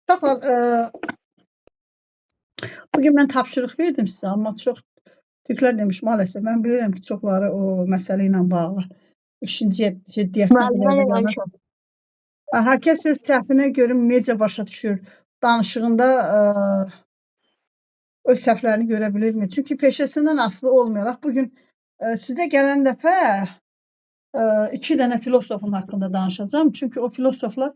Uşaqlar, bugün mən tapşırıq verdim sizə, amma çox Türklər demiş maalesef. Mən bilirəm ki, çoxları o məsələ ilə bağlı işin ciddiyyətinə Müəllimə qədər ilə bilməz. danışın. Hər kəs öz səhvinə görüm necə başa düşür, danışığında öz səhvlərini görə bilirmi? Çünki peşəsindən asılı olmayaraq bugün sizə gələn dəfə 2 dənə filosofun haqqında danışacağım. Çünki o filosoflar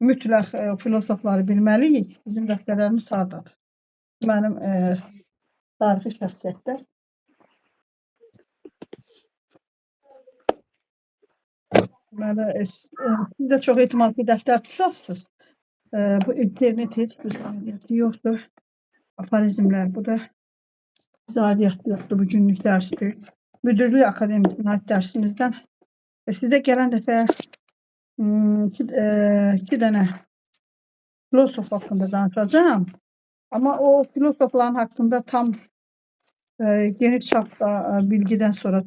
mütləq o filosofları bilməliyik. Bizim dəftərlərimiz hardadır? Mənim tarixi şəxsiyyətlər. Siz də çox ehtimal ki, dəftər tutasınız. Bu internet heç bir aidiyyatı yoxdur. Aforizmlər, bu da bizə aidiyyatı yoxdur. Bu günlük dərsdir. Müdürlük Akademiyasının aid dərsimizdən sizə gələn dəfə 2 dənə filosof haqqında danışacağım. Amma o filosofların haqqında tam geniş çapda bilgidən sonra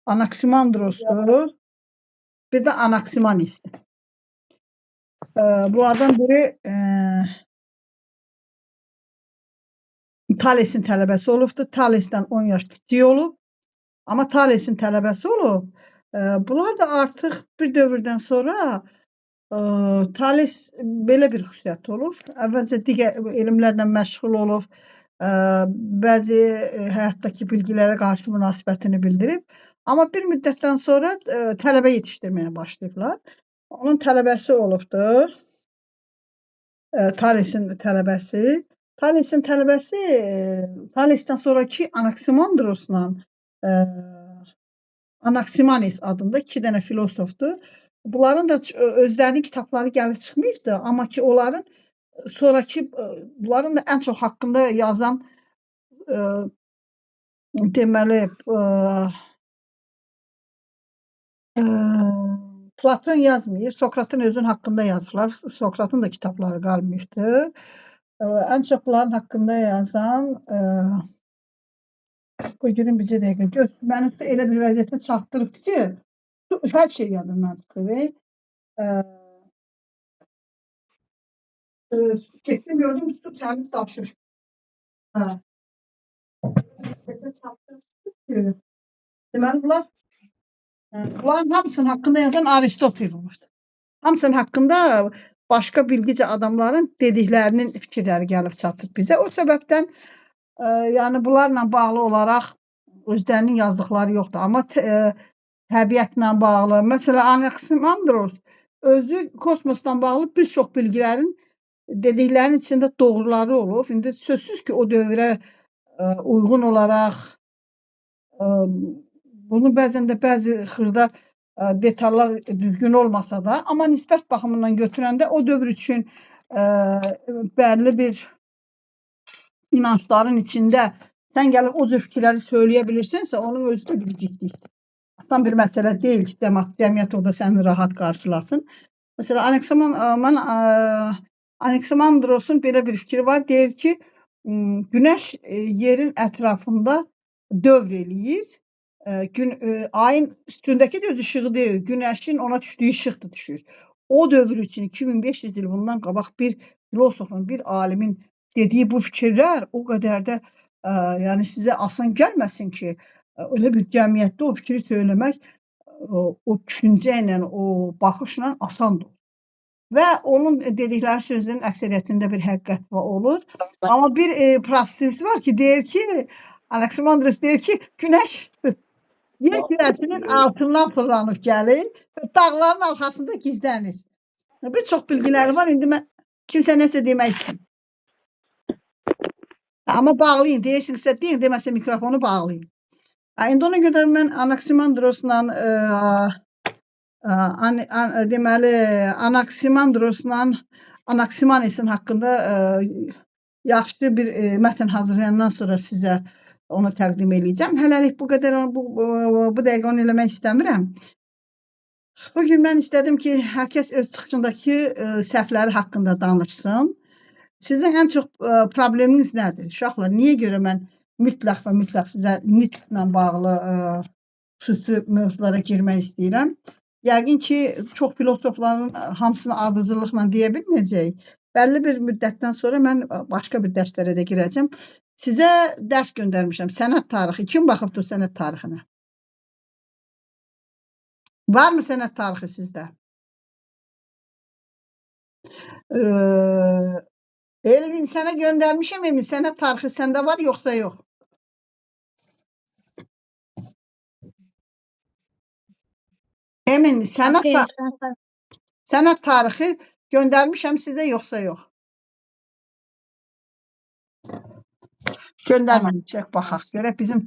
Anaximandrosdur, bir də Anaximanisdir. Bunlardan biri Thales'in tələbəsi olubdur. Thales'dən 10 yaş kiçik olub. Amma Thales'in tələbəsi olub. Bunlar da artıq bir dövrdən sonra Thales belə bir xüsusiyyət olub. Əvvəlcə digər elmlərlə məşğul olub. Bəzi həyatdakı bilgilərə qarşı münasibətini bildirib. Amma bir müddətdən sonra tələbə yetişdirməyə başlayıblar. Onun tələbəsi olubdur. Thales'in tələbəsi. Thales'in tələbəsi Thales'dən sonraki Anaximandrosla Anaximanes adında 2 dənə filosofdur. Bunların da özlərinin kitabları gəlib çıxmayıbdı. Amma ki onların sonraki bunların da ən çox haqqında yazan deməli Platon yazmayıb, Sokratın özünün haqqında yazırlar. Sokratın da kitabları qalmayıbdır. Ən çox bunların haqqında yazan bugünün bircə dəqiqə mənim elə bir vəziyyətə çatdırıbdır ki, hər şey yadımdan çıxır. Getdim gördüm su təmiz daşır. Deməli bunların hamısının haqqında yazan Aristotel olmuşdur. Hamısının haqqında başqa bilgicə adamların dediklərinin fikirləri gəlib çatır bizə. O səbəbdən yəni bunlarla bağlı olaraq özlərinin yazdıqları yoxdur. Amma təbiətlə bağlı, məsələn Anaximandros özü kosmosdan bağlı bir çox bilgilərin dediklərinin içində doğruları olub. İndi sözsüz ki, o dövrə uyğun olaraq bunu bəzən də bəzi xırda detallar düzgün olmasa da, amma nisbət baxımından götürəndə o dövr üçün bəlli bir inancların içində sən gəlib o cür fikirləri söyləyə bilirsənsə, onun özü də bir ciddilikdir. Asan bir məsələ deyil ki, cəmiyyət orada səni rahat qarşılasın. Məsələn, Anaximandrosun belə bir fikri var. Deyir ki, Günəş yerin ətrafında dövr eləyir. Ayın üstündəki də öz işığı deyil, Günəşin ona düşdüyü işıq da düşür. O dövr üçün 2500 il bundan qabaq bir filosofun, bir alimin dediyi bu fikirlər o qədər də yəni sizə asan gəlməsin ki, öyle bir cəmiyyətdə o fikri söyləmək o düşüncə ilə, o baxışla asandır. Və onun dedikləri sözlərin əksəriyyətində bir həqiqət olur. Amma bir prosesi var ki, deyir ki, Anaximandros deyir ki, Günəş yer kürəsinin altından fırlanıb gəlir və dağların arxasında gizlənir. Bir çox bilgiləri var. İndi mən kimsə nəsə demək istəyir. Amma bağlayın, deyirsinizsə deyin, deməsə mikrofonu bağlayın. İndi ona görə mən Anaximandrosla deməli Anaximandrosla Anaximanesin haqqında yaxşı bir mətn hazırlayandan sonra sizə onu təqdim edəcəm. Hələlik bu qədər, bu dəqiqə onu eləmək istəmirəm. Bugün mən istədim ki, hər kəs öz çıxışındakı səhvləri haqqında danışsın. Sizin ən çox probleminiz nədir? Uşaqlar, niyə görə mən mütləq və mütləq sizə nitqlə bağlı xüsusi mövzulara girmək istəyirəm? Yəqin ki, çox filosofların hamısını ardıcıllıqla deyə bilməyəcək. Bəlli bir müddətdən sonra mən başqa bir dərslərə də girəcəm. Sizə dərs göndərmişəm. Sənət tarixi. Kim baxıbdı sənət tarixinə? Varmı sənət tarixi sizdə? Elvin, sənə göndərmişəm, Emin. Sənət tarixi səndə var, yoxsa yox? Emin, sənət tarixi göndərmişəm sizə, yoxsa yox? Göndərməmişək, baxaq. Görək bizim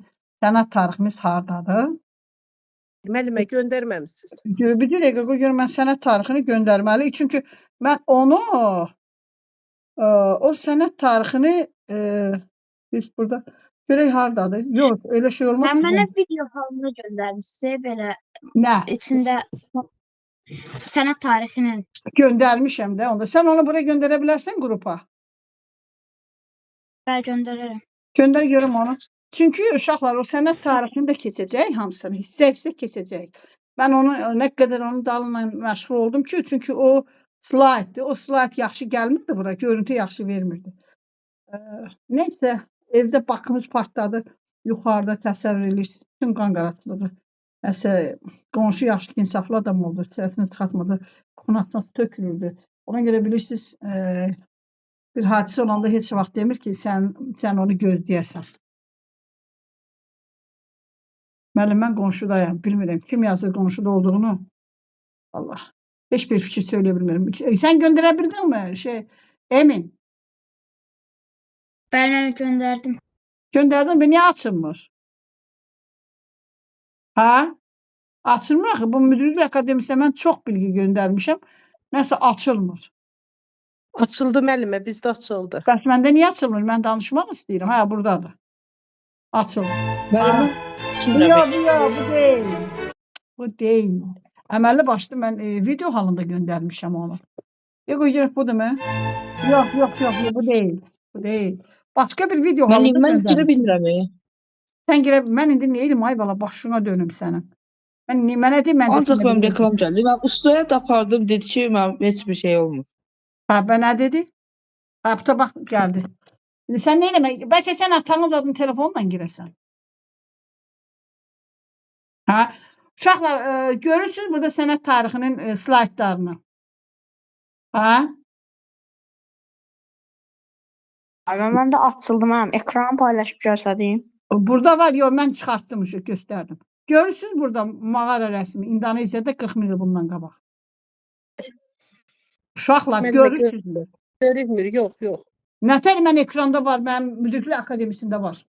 sənət tariximiz hardadır? Müəllimə, göndərməmisiniz. Bir dəqiqə, görə mən sənət tarixini göndərməliyim. Çünki mən onu, o sənət tarixini biz burada görək hardadır. Yox, elə şey olmaz. Mənə video halında göndərmişsə, belə Nə? içində sənət tarixinin. Göndərmişəm də onda. Sən onu buraya göndərə bilərsən qrupa. Mən göndərərəm. Göndər görüm onu. Çünki uşaqlar o sənət tarixini də keçəcək, hamısını hissə-hissə keçəcək. Mən onu nə qədər onun dalınla məşğul oldum ki, çünki o slayddır. O slayd yaxşı gəlmirdi bura, görüntü yaxşı vermirdi. Neysə, evdə bakımız partladı. Yuxarıda təsəvvür edirsiniz, bütün qan qarasılığı. Nəsə, qonşu yaşlı insaflı adam oldu, səsini çıxartmadı, qonaqdan tökülürdü. Ona görə bilirsiniz, bir hadisə olanda heç vaxt demir ki, sən onu gözləyərsən. Müəllim, mən qonşudayam, bilmirəm. Kim yazır qonşuda olduğunu? Allah, heç bir fikir söyləyə bilmirəm. Sən göndərə bildinmi? Emin. Mən göndərdim. Göndərdin mi? Niyə açılmır? Ha? Açılmır axı. Bu Müdürlük Akademisiyə mən çox bilgi göndərmişəm. Nəsə açılmır. Açıldı müəllimə, bizdə açıldı. Bəs məndə niyə açılmır? Mən danışmaq istəyirəm. Hə, buradadır. Açılır. Yox, bu deyil. Bu deyil. Əməlli başlı mən video halında göndərmişəm onu. Yox, görək budur mu? Yox, bu deyil. Bu deyil. Başqa bir video halında göndərmişəm. Mən girə bilmirəm. Sən girə, mən indi neydim, ay bala, başına dönüm sənin. Mənə deyim, mən Ancaq mən reklam gəldi. Mən ustaya da apardım, dedi ki, mən heç bir şey olmur. Hə, bə nə dedi? Hə, bax, gəldi. Sən nə eləmək? Bəlkə sən atanın adını telefonla girəsən. Hə? Uşaqlar, görürsünüz burada sənət tarixinin slaydlarını. Hə? Mən də açıldım, ekranı paylaşıb göstərdim. Burada var, yox, mən çıxartdım, göstərdim. Görürsünüz burada mağara rəsmi, İndoneziyada 40 min il bundan qabaq. Uşaqlar, görürsünüz. Görünmür, yox. Nətər mən ekranda var, mənim Müdürlük Akademisində var.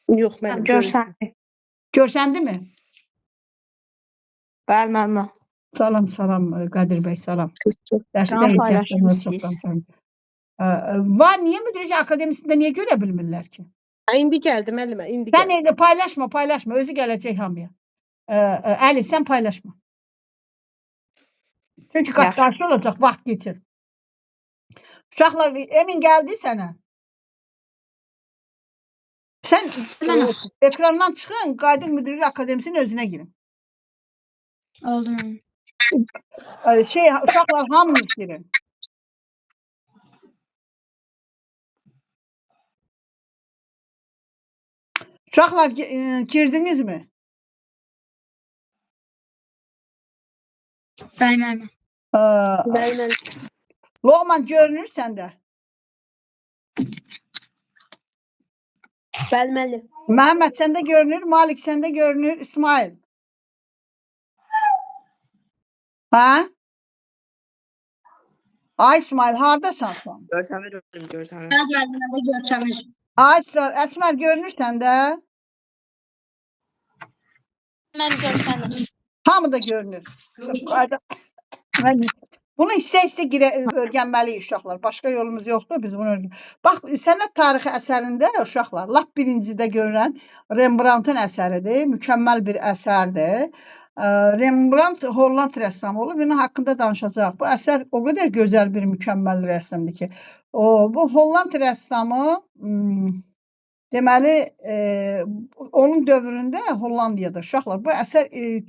Yox, mənim Görsəndi. Görsəndi mi? Bəli, müəllimə. Salam, Qədir bəy, salam. Ekran paylaşmışsınız. Var, niyə Müdürlük Akademisində niyə görə bilmirlər ki? İndi gəldi müəllimə, indi Sən gəldi. paylaşma, özü gələcək hamıya. Əli, sən paylaşma. Çünki qarşı olacaq, vaxt geçir. Uşaqlar, Emin gəldi sənə. Sən ekrandan çıxın, Qadir Müdürlük Akademisinin özünə girin. Oldu. Uşaqlar hamınız girin. Uşaqlar, girdiniz mi? Bəli, müəllimə. Bəli. Loğman görünür səndə? Bəli, müəllim. Məhəmməd səndə görünür, Malik səndə görünür, İsmail. Hə? Ay İsmail, haradasan sən? Görsənir. Bəli, müəllimə də görsənir. Ay Əsmər görünür səndə? Mən görsənir. Hamı da görünür. Bunu hissə-hissə öyrənməliyik uşaqlar. Başqa yolumuz yoxdur, biz bunu öyrənməliyik. Bax, sənət tarixi əsərində uşaqlar, lap birincidə görülən Rembrandtın əsəridir. Mükəmməl bir əsərdir. Rembrandt Holland rəssamı olub, bunun haqqında danışacaq. Bu əsər o qədər gözəl bir mükəmməl rəssamdır ki, bu Holland rəssamı Deməli, onun dövründə Hollandiyada uşaqlar bu əsər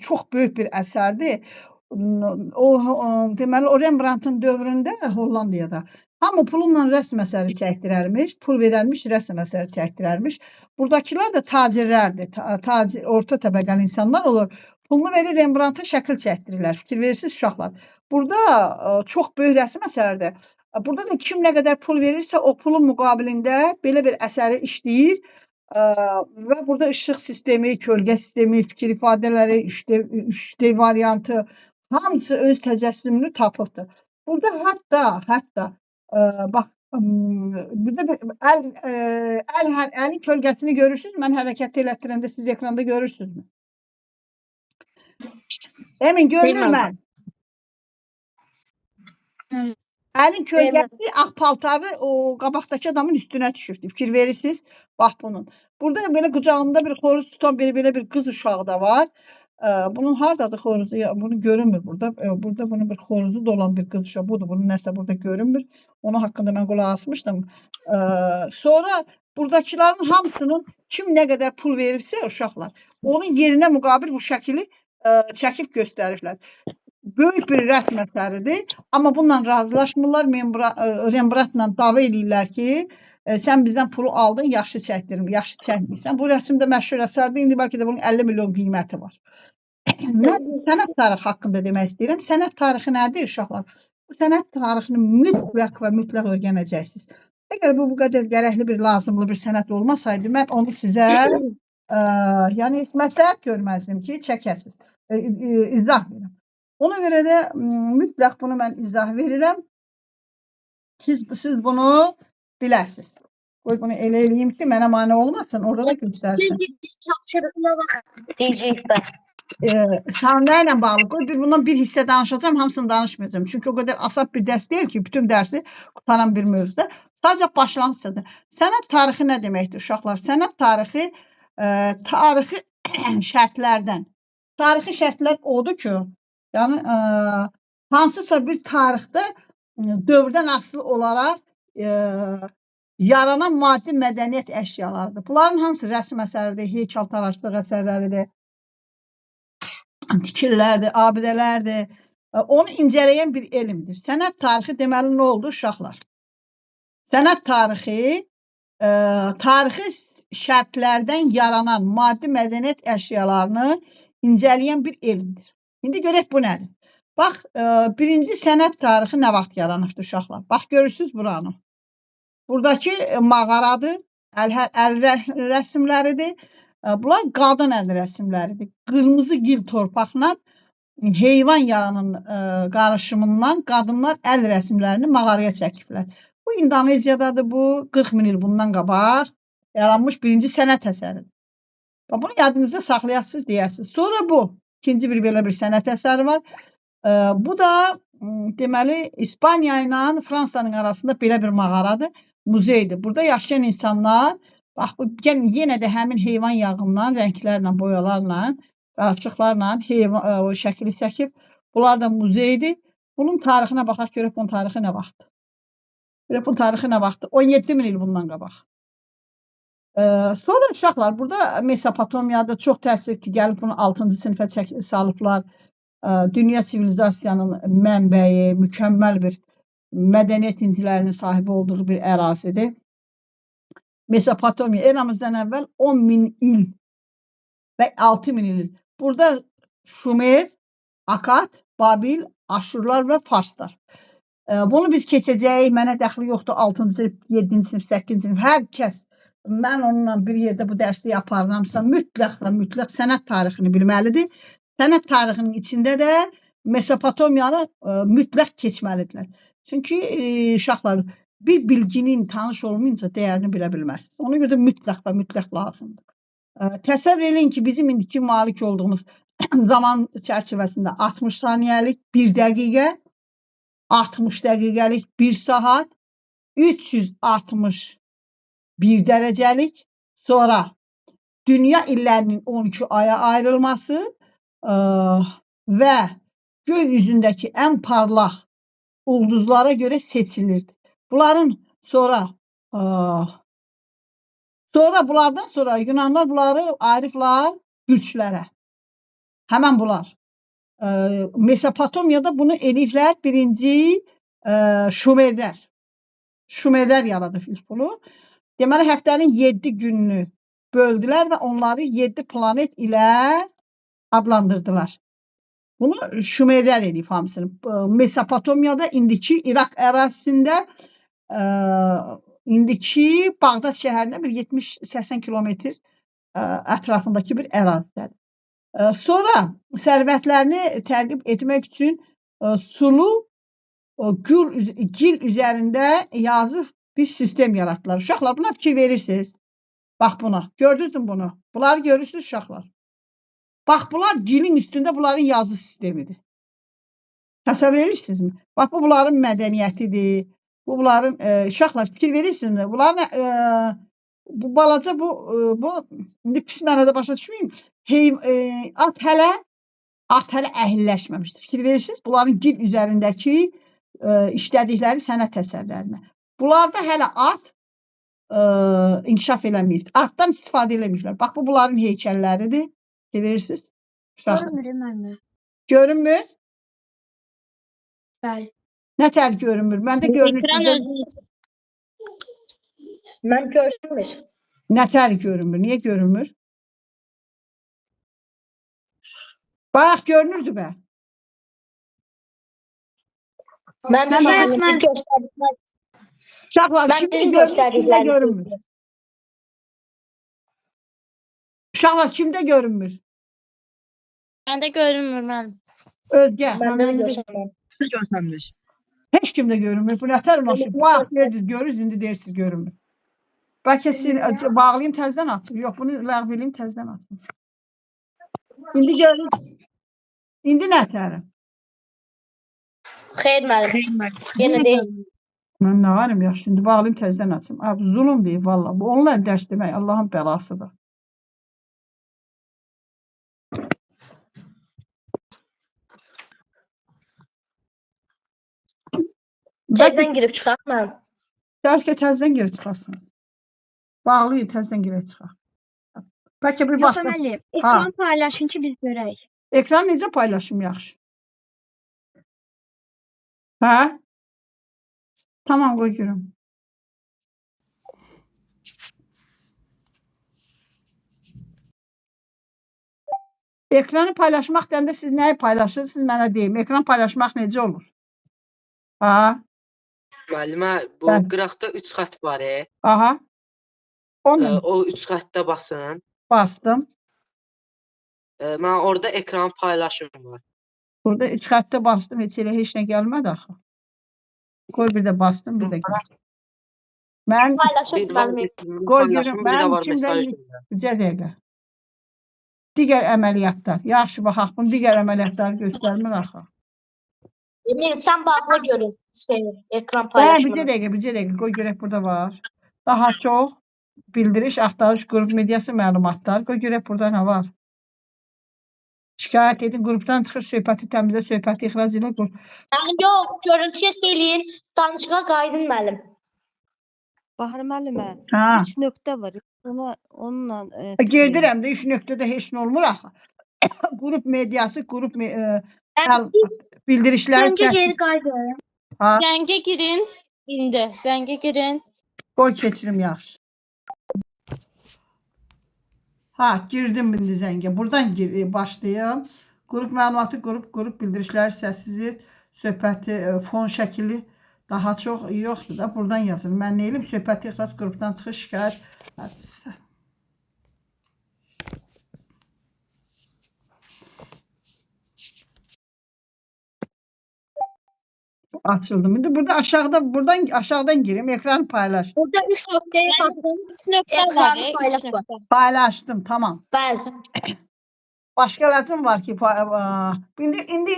çox böyük bir əsərdir. Deməli o Rembrandtın dövründə Hollandiyada hamı pulla rəsm əsəri çəkdirərmiş, pul verərmiş, rəsm əsəri çəkdirərmiş. Buradakılar da tacirlərdir, tacir, orta təbəqəli insanlar olur. Pulunu verir Rembrandta şəkil çəkdirirlər. Fikir verirsiniz uşaqlar. Burada çox böyük rəsm əsərdir. Burada da kim nə qədər pul verirsə, o pulun müqabilində belə bir əsəri işləyir və burada işıq sistemi, kölgə sistemi, fikir ifadələri, 3D variantı hamısı öz təcəssümünü tapıbdır. Burada hətta bax burada bir əlin kölgəsini görürsünüz. Mən hərəkət elətdirəndə siz ekranda görürsünüzmü? Emin görünür mən. Əlin kölgəsi ağ paltarı o qabaqdakı adamın üstünə düşübdür. Fikir verirsiniz? Bax bunun. Burada belə qucağında bir xoruz tutan belə bir qız uşağı da var. Bunun hardadır xoruzu? Bunu görünmür burada. Burada bunun bir xoruzu da olan bir qız uşağı. Budur. Bunun nəsə burada görünmür. Onun haqqında mən qulaq asmışdım. Sonra buradakilərin hamısının kim nə qədər pul verirsə uşaqlar, onun yerinə müqabil bu şəkili çəkib göstəriblər. Böyük bir rəsm əsəridir. Amma bununla razılaşmırlar. Rembrandtla dava eləyirlər ki, sən bizdən pulu aldın, yaxşı çəkdirim, yaxşı çəkmirsən. Bu rəsm də məşhur əsərdir. İndi bəlkə də bunun 50 milyon qiyməti var. Mən sənət tarixi haqqında demək istəyirəm. Sənət tarixi nədir uşaqlar? Bu sənət tarixini mütləq və mütləq öyrənəcəksiniz. Əgər bu qədər gərəkli bir, lazımlı bir sənət olmasaydı, mən onu sizə yəni məsləhət görməzdim ki, çəkəsiniz. İzah verirəm. Ona görə də mütləq bunu mən izah verirəm. Siz bunu biləsiniz. Qoy bunu elə eləyim ki, mənə mane olmasın. Orada da göstərsin. Siz tapşırığına baxın. Deyəcək bə. Sahə ilə bağlı. Qoy bundan bir hissə danışacağım, hamısını danışmayacağım. Çünki o qədər asab bir dərs deyil ki, bütün dərsi qutaran bir mövzuda. Sadəcə başlanğıcdır. Sənət tarixi nə deməkdir uşaqlar? Sənət tarixi tarixi şərtlərdən. Tarixi şərtlər odur ki, yəni hansısa bir tarixdə dövrdən asılı olaraq yaranan maddi mədəniyyət əşyalarıdır. Bunların hamısı rəsm əsəridir, heykəltaraşlıq əsərləridir, tikirlərdir, abidələrdir. Onu incələyən bir elmdir. Sənət tarixi deməli nə oldu uşaqlar? Sənət tarixi tarixi şərtlərdən yaranan maddi mədəniyyət əşyalarını incələyən bir elmdir. İndi görək bu nədir? Bax, birinci sənət tarixi nə vaxt yaranıbdır uşaqlar? Bax, görürsünüz buranı. Buradakı mağaradır, əl rəsmləridir. Bunlar qadın əl rəsmləridir. Qırmızı gil torpaqla heyvan yağının qarışımından qadınlar əl rəsmlərini mağaraya çəkiblər. Bu İndoneziyadadır, bu 40 min il bundan qabaq yaranmış birinci sənət əsəridir. Bunu yadınızda saxlayasınız deyəsiniz. Sonra bu, ikinci bir belə bir sənət əsəri var. Bu da deməli İspaniya ilə Fransanın arasında belə bir mağaradır, muzeydir. Burada yaşayan insanlar, bax bu yenə də həmin heyvan yağından, rənglərlə, boyalarla, qarışıqlarla şəkili çəkib. Bunlar da muzeydir. Bunun tarixinə baxaq görək bunun tarixi nə vaxtdır. Görək bunun tarixi nə vaxtdır. 17 min il bundan qabaq. Sonra uşaqlar burada Mesopotamiyada çox təəssüf ki, gəlib bunu 6-cı sinifə salıblar. Dünya sivilizasiyanın mənbəyi, mükəmməl bir mədəniyyət incilərinin sahibi olduğu bir ərazidir. Mesopotamiya eramızdan əvvəl 10 min il və 6 min il. Burada Şumer, Akad, Babil, Aşurlar və Farslar. Bunu biz keçəcəyik, mənə dəxli yoxdur 6-cı sinif, 7-ci sinif, 8-ci sinif, hər kəs mən onunla bir yerdə bu dərsliyi aparıramsa mütləq və mütləq sənət tarixini bilməlidir. Sənət tarixinin içində də Mesopotamiyanı mütləq keçməlidirlər. Çünki uşaqlar bir bilginin tanış olmayınca dəyərini bilə bilməz. Ona görə də mütləq və mütləq lazımdır. Təsəvvür edin ki, bizim indiki malik olduğumuz zaman çərçivəsində 60 saniyəlik 1 dəqiqə, 60 dəqiqəlik 1 saat, 361 dərəcəlik, sonra dünya illərinin 12 aya ayrılması və göy üzündəki ən parlaq ulduzlara görə seçilirdi. Bunların sonra Sonra bunlardan sonra Yunanlar bunları ayırıblar gürçlərə. Həmən bunlar. Mesopotamiyada bunu eliflər birinci Şumerlər. Şumerlər yaradıb ilk bunu. Deməli həftənin 7 gününü böldülər və onları 7 planet ilə adlandırdılar. Bunu Şumerlər eləyib hamısını. Mesopotamiyada indiki İraq ərazisində indiki Bağdad şəhərinə bir 70-80 kilometr ətrafındakı bir ərazidədir. Sonra sərvətlərini təqib etmək üçün sulu gil üzərində yazı bir sistem yaratdılar. Uşaqlar buna fikir verirsiniz. Bax buna. Gördünüz mü bunu? Bunları görürsünüz uşaqlar. Bax bunlar gilin üstündə bunların yazı sistemidir. Təsəvvür edirsinizmi? Bax bu bunların mədəniyyətidir. Bu bunların uşaqlar fikir verirsinizmi? Bunların bu balaca bu indi pis mənada başa düşməyim. At hələ əhilləşməmişdir. Fikir verirsiniz? Bunların gil üzərindəki işlədikləri sənət əsərlərinə. Bunlarda hələ at inkişaf eləməyib. Atdan istifadə eləməyiblər. Bax bu bunların heykəlləridir. Fikir verirsiniz? Görünmür mənə. Görünmür? Bəli. Nətər görünmür? Məndə görünür. Ekran özünü. Mən görünmür. Nətər görünmür? Niyə görünmür? Bax görünürdü bə. Mən də mən göstərdiklər. Uşaqlar Mən kimdə sizin görünür? Kimdə göstərdiklərinizi görünmür? Uşaqlar kimdə görünmür? Məndə görünmür mən. Özgə. Məndə də göstərməm. Görsənmiş. Heç kimdə görünmür. Bu nətər maşın? Bax görürsünüz, indi deyirsiniz görünmür. Bəlkə sizin bağlayayım təzədən açım. Yox, bunu ləğv edeyim təzədən açım. İndi görün. İndi nətərim? Xeyr müəllim. Yenə deyil. Mən nə varım yaxşı, şimdi bağlayayım təzədən açım. Abi zulum deyib valla. Bu onunla dərs demək Allahın bəlasıdır. Təzdən girib çıxaq mən. Bəlkə təzədən geri çıxarsın. Bağlayın təzədən geri çıxaq. Bəlkə bir başqa. müəllim, ekran paylaşın ki biz görək. Ekran necə paylaşım yaxşı? Hə? Tamam qoy görüm. Ekranı paylaşmaq deyəndə siz nəyi paylaşırsınız mənə deyim. Ekran paylaşmaq necə olur? Ha? Müəllimə, bu Bəli. qıraqda 3 xətt var. Aha. Onu O 3 xəttə basın. bastım. Mən orada ekran paylaşım var. Burada 3 xəttə bastım. Heç elə heç nə gəlmədi axı. Qoy bir də bastım, bir də gəldi. Mən Paylaşın Bir var müəllim. Qoy paylaşım, görüm, bir də mənim var içimdə mesaj göndər. bircə dəqiqə. Digər əməliyyatlar. Yaxşı baxaq, bunu digər əməliyyatları göstərmir axı. Emin sən bağla görün. Ekran Bircə paylaşımını. dəqiqə, bircə dəqiqə. Qoy görək burada var. Daha çox bildiriş, axtarış, qrup mediası məlumatlar. Qoy görək burada nə var. Şikayət edin, qrupdan çıxış, söhbəti təmizlə, söhbəti ixrac elə. Müəllim yox, görüntüyə eləyin. Danışığa qayıdın müəllim. Bahar müəllimə, Ha. 3 nöqtə var. Onunla Girdirəm də 3 nöqtədə heç nə olmur axı. Qrup mediası, qrup bildirişləri. Məncə geri qayıdın. Ha. Zəngə girin. İndi zəngə girin. Qoy keçirim yaxşı. Ha, girdim indi zəngə. Buradan başlayım. Qrup məlumatı, qrup bildirişləri, səssizlik, söhbəti, fon şəkili daha çox yoxdur da. Buradan yazılır. Mən nə eləyim? Söhbəti ixrac, qrupdan çıxış, şikayət. Açıldım. İndi burada buradan aşağıdan girim. Ekranı paylaş. Burada 3 nöqtəyə basın. 3 nöqtə var. Ekranı paylaş var. Paylaşdım, tamam. Bəli. Başqa lazım var ki, indi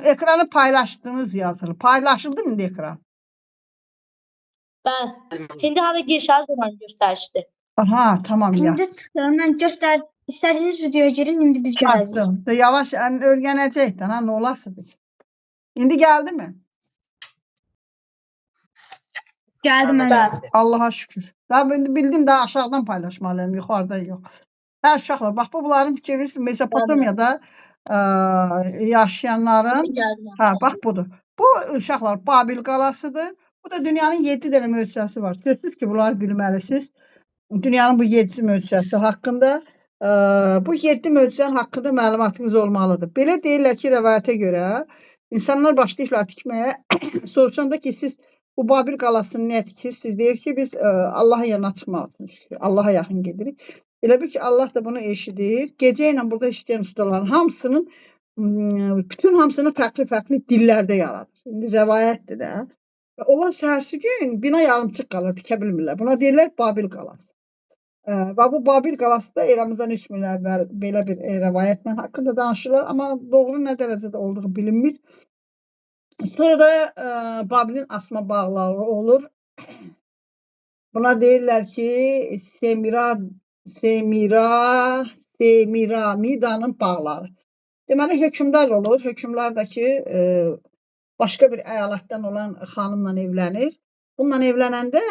ekranı paylaşdınız yazılır. Paylaşıldı mı indi ekran? Bəli. İndi hava giriş zaman göstərişdir. Aha, tamam ya. İndi çıxdım. Mən göstər. İstədiyiniz videoya girin, indi biz görəcəyik. Açdım. Yavaş öyrənəcəkdən, ha, nə olasıdır. İndi gəldi mi? Geldim Mən də müəllimə. gəldim. Allaha şükür. Daha bildim daha aşağıdan paylaşmalıyım, yuxarıdan yox. Hə uşaqlar, bax bu bunların fikri Mesopotamiyada yaşayanların bax budur. Bu uşaqlar Babil qalasıdır. Bu da dünyanın 7 dənə möcüzəsi var. Sözsüz ki, bunları bilməlisiniz. Dünyanın bu 7 möcüzəsi haqqında bu 7 möcüzənin haqqında məlumatınız olmalıdır. Belə deyirlər ki, rəvayətə görə insanlar başlayıblar tikməyə. Soruşanda ki, siz bu Babil qalasını niyə tikirsiniz? Deyir ki, biz Allahın yanına çıxmaq üçün şükür. Allaha yaxın gedirik. Elə bil ki, Allah da bunu eşidir. Gecə ilə burada işləyən ustaların hamısının bütün hamısını fərqli-fərqli dillərdə yaradır. İndi rəvayətdir də. Onlar səhərsi gün bina yarımçıq qalır, tikə bilmirlər. Buna deyirlər Babil qalası. Və bu Babil qalası da eramızdan 3000 il əvvəl belə bir rəvayətlə haqqında danışırlar, amma doğru nə dərəcədə olduğu bilinmir. Sonra da Babilin asma bağları olur. Buna deyirlər ki, Semiramidanın bağları. Deməli, hökmdar olur. Hökmdar da ki, başqa bir əyalətdən olan xanımla evlənir. Bununla evlənəndə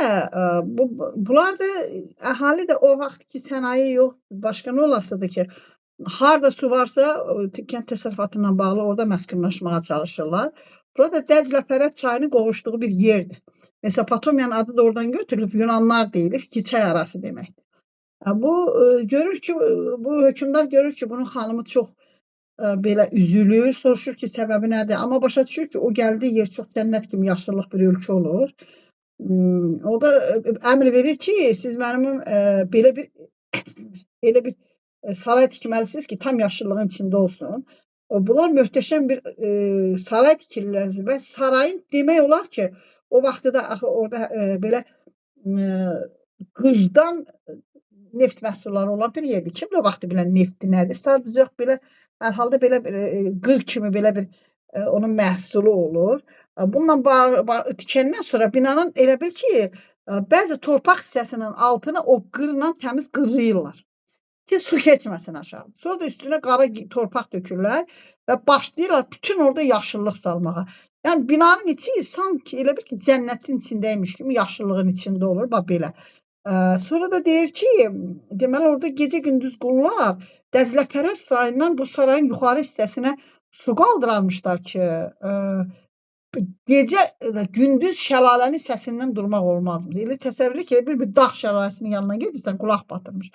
bunlar da əhali də o vaxt ki, sənaye yox, başqa nə olasıdır ki, harda su varsa kənd təsərrüfatına bağlı orada məskunlaşmağa çalışırlar. Burada Dəclə Fərət çayının qovuşduğu bir yerdir. Mesopotamiyanın adı da oradan götürülüb Yunanlar deyilir, iki çay arası deməkdir. Bu görür ki, bu hökmdar görür ki, bunun xanımı çox belə üzülür, soruşur ki, səbəbi nədir? Amma başa düşür ki, o gəldiyi yer çox cənnət kimi yaşıllıq bir ölkə olur. O da əmr verir ki, siz mənim belə bir saray tikməlisiniz ki, tam yaşıllığın içində olsun. Bunlar möhtəşəm bir saray tikirlər və sarayın demək olar ki, o vaxtda da orada belə qızdan neft məhsulları olan bir yerdir. Kim də vaxtı bilən neftdir nədir? Sadəcə belə hər halda belə qır kimi belə bir onun məhsulu olur. Bununla tikəndən sonra binanın elə bil ki, bəzi torpaq hissəsinin altına o qırla təmiz qırlayırlar ki, su keçməsin aşağı. Sonra da üstünə qara torpaq dökürlər və başlayırlar bütün orada yaşıllıq salmağa. Yəni binanın içi sanki elə bir ki, cənnətin içindəymiş kimi yaşıllığın içində olur, bax belə. Sonra da deyir ki, deməli orada gecə-gündüz qullar Dəzlə Fərəz sarayından bu sarayın yuxarı hissəsinə su qaldırarmışlar ki, gecə gündüz şəlalənin səsindən durmaq olmazmış. Elə təsəvvür ki, bir dağ şəlaləsinin yanına gedirsən, qulaq batırmış.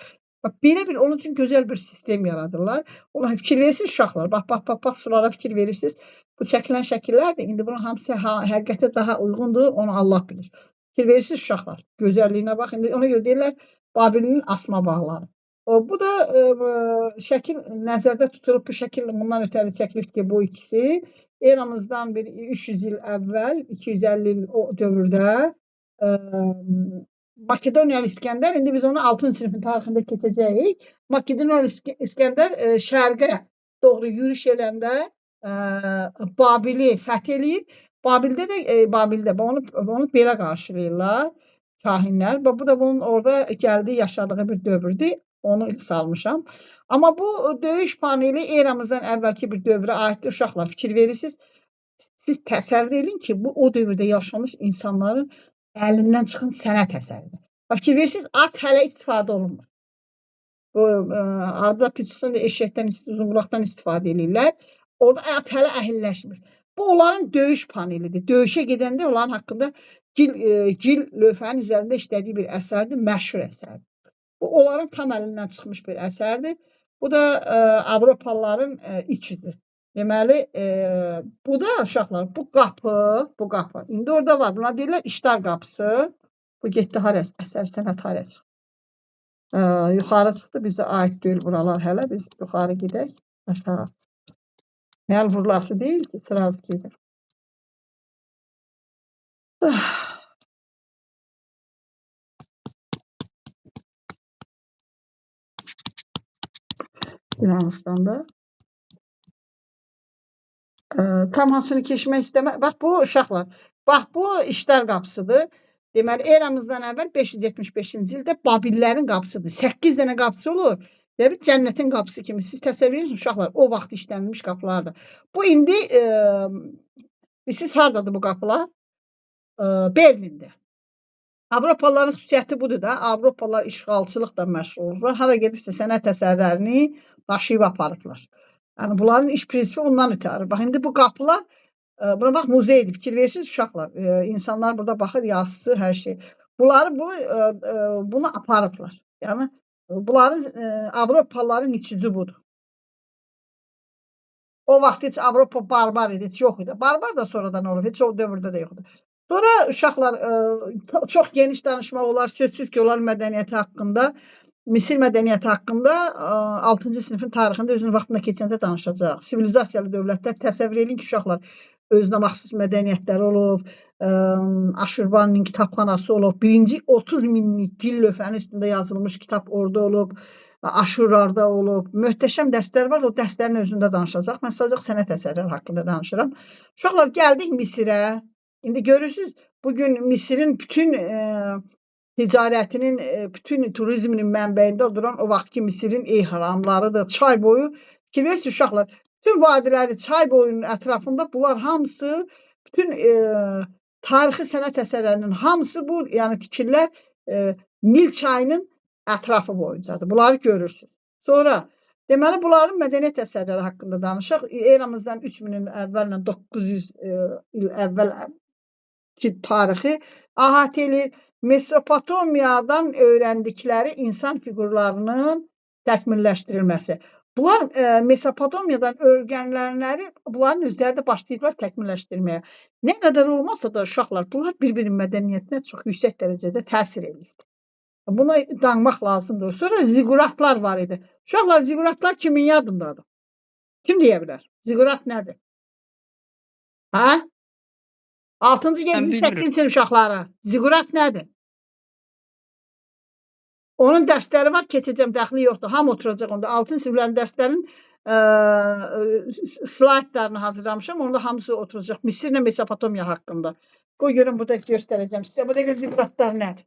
Belə bir onun üçün gözəl bir sistem yaradırlar. Ona fikir verirsiniz uşaqlar. Bax, sulara fikir verirsiniz. Bu çəkilən şəkillərdir. İndi bunun hamısı həqiqətə daha uyğundur. Onu Allah bilir. Fikir verirsiniz uşaqlar. Gözəlliyinə bax. İndi ona görə deyirlər Babilinin asma bağları. Bu da şəkil nəzərdə tutulub. Bu şəkil bundan ötəri çəkilib ki, bu ikisi eramızdan 300 il əvvəl, 250 il o dövrdə Makedoniyalı İskəndər, indi biz onu 6-cı sinifin tarixində keçəcəyik. Makedoniyalı İskəndər şərqə doğru yürüş edəndə Babili fəth eləyir. Babildə onu belə qarşılayırlar kahinlər. Bu da bunun orada gəldiyi, yaşadığı bir dövrdür. Onu salmışam. Amma bu döyüş paneli eramızdan əvvəlki bir dövrə aiddir. Uşaqlar fikir verirsiniz. Siz təsəvvür edin ki, bu o dövrdə yaşamış insanların əlindən çıxan sənət əsəridir. Fikir verirsiniz, at hələ istifadə olunmur. Arada çıxsın da eşəkdən, uzunqulaqdan istifadə edirlər. Orada at hələ əhilləşmir. Bu onların döyüş panelidir. Döyüşə gedəndə onların haqqında gil lövhənin üzərində işlədiyi bir əsərdir, məşhur əsərdir. Bu onların tam əlindən çıxmış bir əsərdir. Bu da Avropalıların içidir. Deməli, bu da uşaqlar, bu qapı. İndi orada var. Buna deyirlər İştar qapısı. Bu getdi harəs, əsər sənət harə çıxdı. Yuxarı çıxdı, bizə aid deyil buralar hələ. Biz yuxarı gedək. Aşağı. Məl burlası deyil ki, sıraz gedir. Yunanistan'da. Tam hasını keçmək istəmək. Bax bu uşaqlar. Bax bu İştar qapısıdır. Deməli eramızdan əvvəl 575-ci ildə Babillerin qapısıdır. 8 dənə qapısı olur. Yəni cənnətin qapısı kimi. Siz təsəvvür edirsiniz uşaqlar, o vaxt işlənilmiş qapılardır. Bu indi siz hardadır bu qapılar? Berlində. Avropalıların xüsusiyyəti budur da. Avropalılar işğalçılıqla məşğul olurlar. Hara gedirsə sənət əsərlərini daşıyıb aparıblar. Yəni bunların iş prinsipi ondan ibarət. Bax indi bu qapılar buna bax muzeydir. Fikir verirsiniz uşaqlar. İnsanlar burada baxır, yazısı, hər şey. Bunu aparıblar. Yəni bunların Avropalıların içici budur. O vaxt heç Avropa barbar idi, heç yox idi. Barbar da sonradan olub, heç o dövrdə də yox idi. Sonra uşaqlar çox geniş danışmaq olar, sözsüz ki, onlar mədəniyyəti haqqında, Misir mədəniyyəti haqqında 6-cı sinifin tarixində özünün vaxtında keçəndə danışacaq. Sivilizasiyalı dövlətlər təsəvvür edin ki, uşaqlar özünə məxsus mədəniyyətləri olub, Aşurbaninin kitabxanası olub, birinci 30 minlik gil lövhənin üstündə yazılmış kitab orada olub, Aşurlarda olub, möhtəşəm dərslər var, o dərslərin özündə danışacaq. Mən sadəcə sənət əsərləri haqqında danışıram. Uşaqlar, gəldik Misirə. İndi görürsünüz, bugün Misirin bütün ticarətinin, bütün turizminin mənbəyində duran o vaxtki Misirin ehramlarıdır, çay boyu. Fikir verirsiniz uşaqlar, bütün vadiləri çay boyunun ətrafında bunlar hamısı, bütün tarixi sənət əsərlərinin hamısı bu, yəni tikirlər Nil çayının ətrafı boyuncadır. Bunları görürsünüz. Sonra, deməli, bunların mədəniyyət əsərləri haqqında danışaq. Eramızdan 3000 il əvvəllə 900 il əvvəl tarixi əhatə edir. Mesopotamiyadan öyrəndikləri insan fiqurlarının təkmilləşdirilməsi. Bunlar Mesopotamiyadan öyrənənləri bunların özləri də başlayıblar təkmilləşdirməyə. Nə qədər olmasa da uşaqlar, bunlar bir-birinin mədəniyyətinə çox yüksək dərəcədə təsir edir. Buna danmaq lazımdır. Sonra ziguratlar var idi. Uşaqlar, ziguratlar kimin yadındadır? Kim deyə bilər? Zigurat nədir? Hə? 6-cı 7-8 sin uşaqları. Zigurat nədir? Onun dərsləri var, keçəcəm, dəxli yoxdur. Hamı oturacaq onda. 6-cı siniflərin dərslərin slaydlarını hazırlamışam. Onda hamısı oturacaq. Misirlə Mesopotamiya haqqında. Qoy görün, burada göstərəcəm sizə. Bu dəqiqə ziguratlar nədir?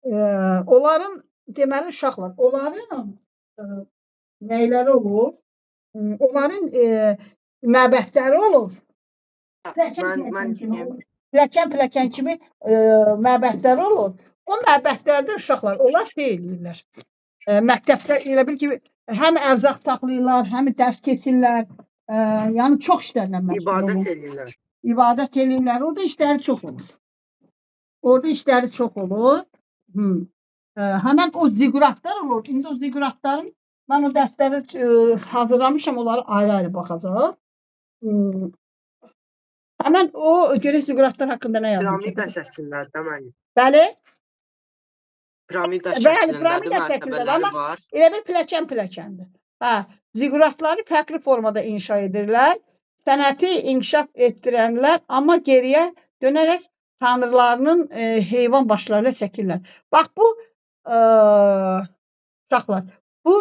Onların, deməli uşaqlar, onların nəyləri olur? Onların məbədləri olur. Pilləkən kimi məbədləri olur. O məbədlərdə uşaqlar, onlar şey edirlər. Məktəbdə elə bil ki, həm ərzaq saxlayırlar, həm dərs keçirlər. Yəni çox işlərlə məşğul olurlar. İbadət edirlər. İbadət edirlər. Orada işləri çox olur. Orada işləri çox olur. Həmən o ziguratlar olur. İndi o ziguratların, mən o dərsləri hazırlamışam, onları ayrı-ayrı baxacaq. Həmən o görək ziguratlar haqqında nə yazılır? Piramida şəklində mənim. Bəli? Piramida şəklindədir, mərtəbələri var. Elə bir pilləkəndir. Ziguratları fərqli formada inşa edirlər. Sənəti inkişaf etdirənlər, amma geriyə dönərək tanrılarının heyvan başlarıyla çəkirlər. Bax, bu uşaqlar, bu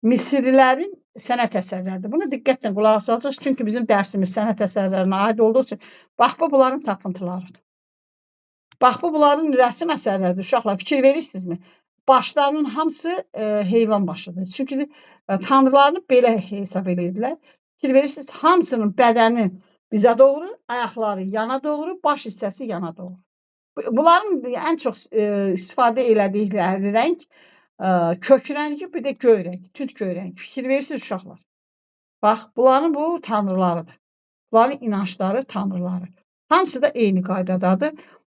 Misirlilərin sənət əsərləridir. Buna diqqətlə qulaq asacaq, çünki bizim dərsimiz sənət əsərlərinə aid olduğu üçün. Bax, bu bunların tapıntılarıdır. Bax, bu bunların rəsm əsərləridir. Uşaqlar, fikir verirsinizmi? Başlarının hamısı heyvan başıdır. Çünki tanrılarını belə hesab edirdilər. Fikir verirsiniz, hamısının bədəni bizə doğru, ayaqları yana doğru, baş hissəsi yana doğru. Bunların ən çox istifadə elədikləri rəng kök rəngi, bir də göy rəng, tünd göy rəng. Fikir verirsiniz uşaqlar. Bax, bunların bu tanrılarıdır. Bunların inançları tanrıları. Hamısı da eyni qaydadadır.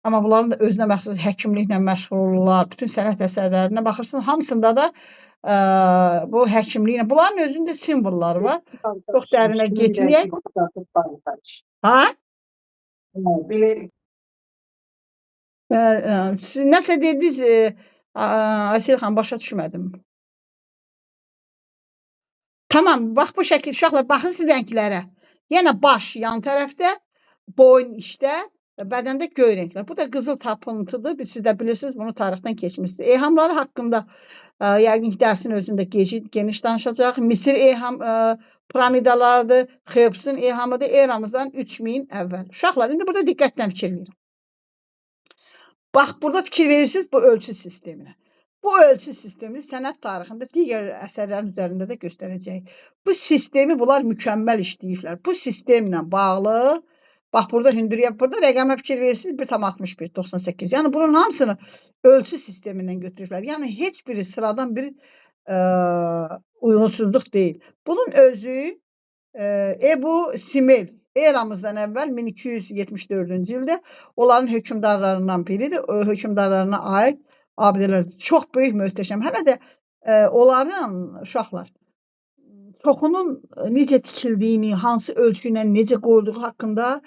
Amma bunların da özünə məxsus həkimliklə məşğul olurlar. Bütün sənət əsərlərinə baxırsınız, hamısında da bu həkimliklə. Bunların özündə simvolları var. Çox dərinə getməyək. Ha? Siz nəsə dediniz, Aysel xan, başa düşmədim. Tamam, bax bu şəkil uşaqlar, baxın siz rənglərə. Yenə baş yan tərəfdə, boyun işdə, bədəndə göy rənglər. Bu da qızıl tapıntıdır. Siz də bilirsiniz, bunu tarixdən keçmişsiniz. Eyhamları haqqında yəqin ki, dərsin özündə geniş danışacaq. Misir piramidalardır, Xeopsun eyhamıdır, eramızdan 3000 əvvəl. Uşaqlar, indi burada diqqətlə fikir verin. Bax, burada fikir verirsiniz bu ölçü sisteminə. Bu ölçü sistemini sənət tarixində digər əsərlərin üzərində də göstərəcək. Bu sistemi bunlar mükəmməl işləyiblər. Bu sistemlə bağlı Bax burada hündürüyə, burada rəqəmə fikir verirsiniz 1,61, 98. Yəni bunun hamısını ölçü sistemindən götürüblər. Yəni heç biri sıradan bir uyğunsuzluq deyil. Bunun özü Ebu Simel eramızdan əvvəl 1274-cü ildə onların hökmdarlarından biridir. O hökmdarlarına aid abidələr çox böyük, möhtəşəm. Hələ də onların uşaqlar çoxunun necə tikildiyini, hansı ölçü ilə necə qoyulduğu haqqında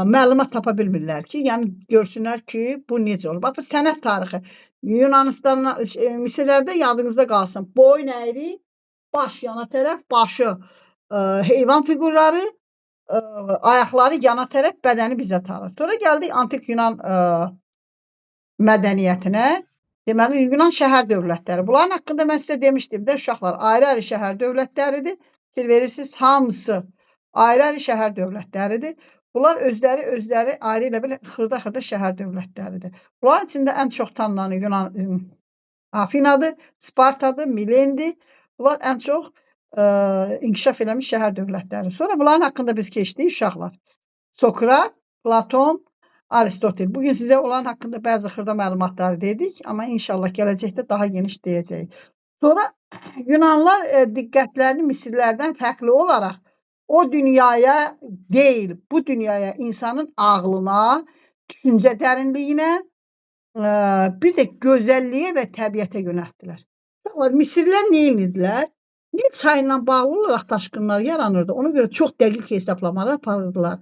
məlumat tapa bilmirlər ki, yəni görsünlər ki, bu necə olur. Bax, bu sənət tarixi. Yunanistanla, Misirlərdə yadınızda qalsın. Boyun əyri, baş yana tərəf, başı heyvan figurları, ayaqları yana tərəf, bədəni bizə taraf. Sonra gəldik antik Yunan mədəniyyətinə. Deməli, Yunan şəhər dövlətləri. Bunların haqqında mən sizə demişdim də, uşaqlar, ayrı-ayrı şəhər dövlətləridir. Fikir verirsiniz, hamısı ayrı-ayrı şəhər dövlətləridir. Bunlar özləri ayrı ilə belə xırda-xırda şəhər dövlətləridir. Bunların içində ən çox tanınan Yunan Afinadır, Spartadır, Milendir. Bunlar ən çox inkişaf eləmiş şəhər dövlətləri. Sonra bunların haqqında biz keçdik uşaqlar. Sokrat, Platon, Aristotel. Bugün sizə onların haqqında bəzi xırda məlumatları dedik, amma inşallah gələcəkdə daha geniş deyəcəyik. Sonra Yunanlar diqqətlərini Misirlərdən fərqli olaraq o dünyaya deyil, bu dünyaya, insanın ağlına, düşüncə dərinliyinə, bir də gözəlliyə və təbiətə yönəltdilər. Misirlər nə edirdilər? Nil çayından bağlı olaraq daşqınlar yaranırdı. Ona görə çox dəqiq hesablamalar aparırdılar.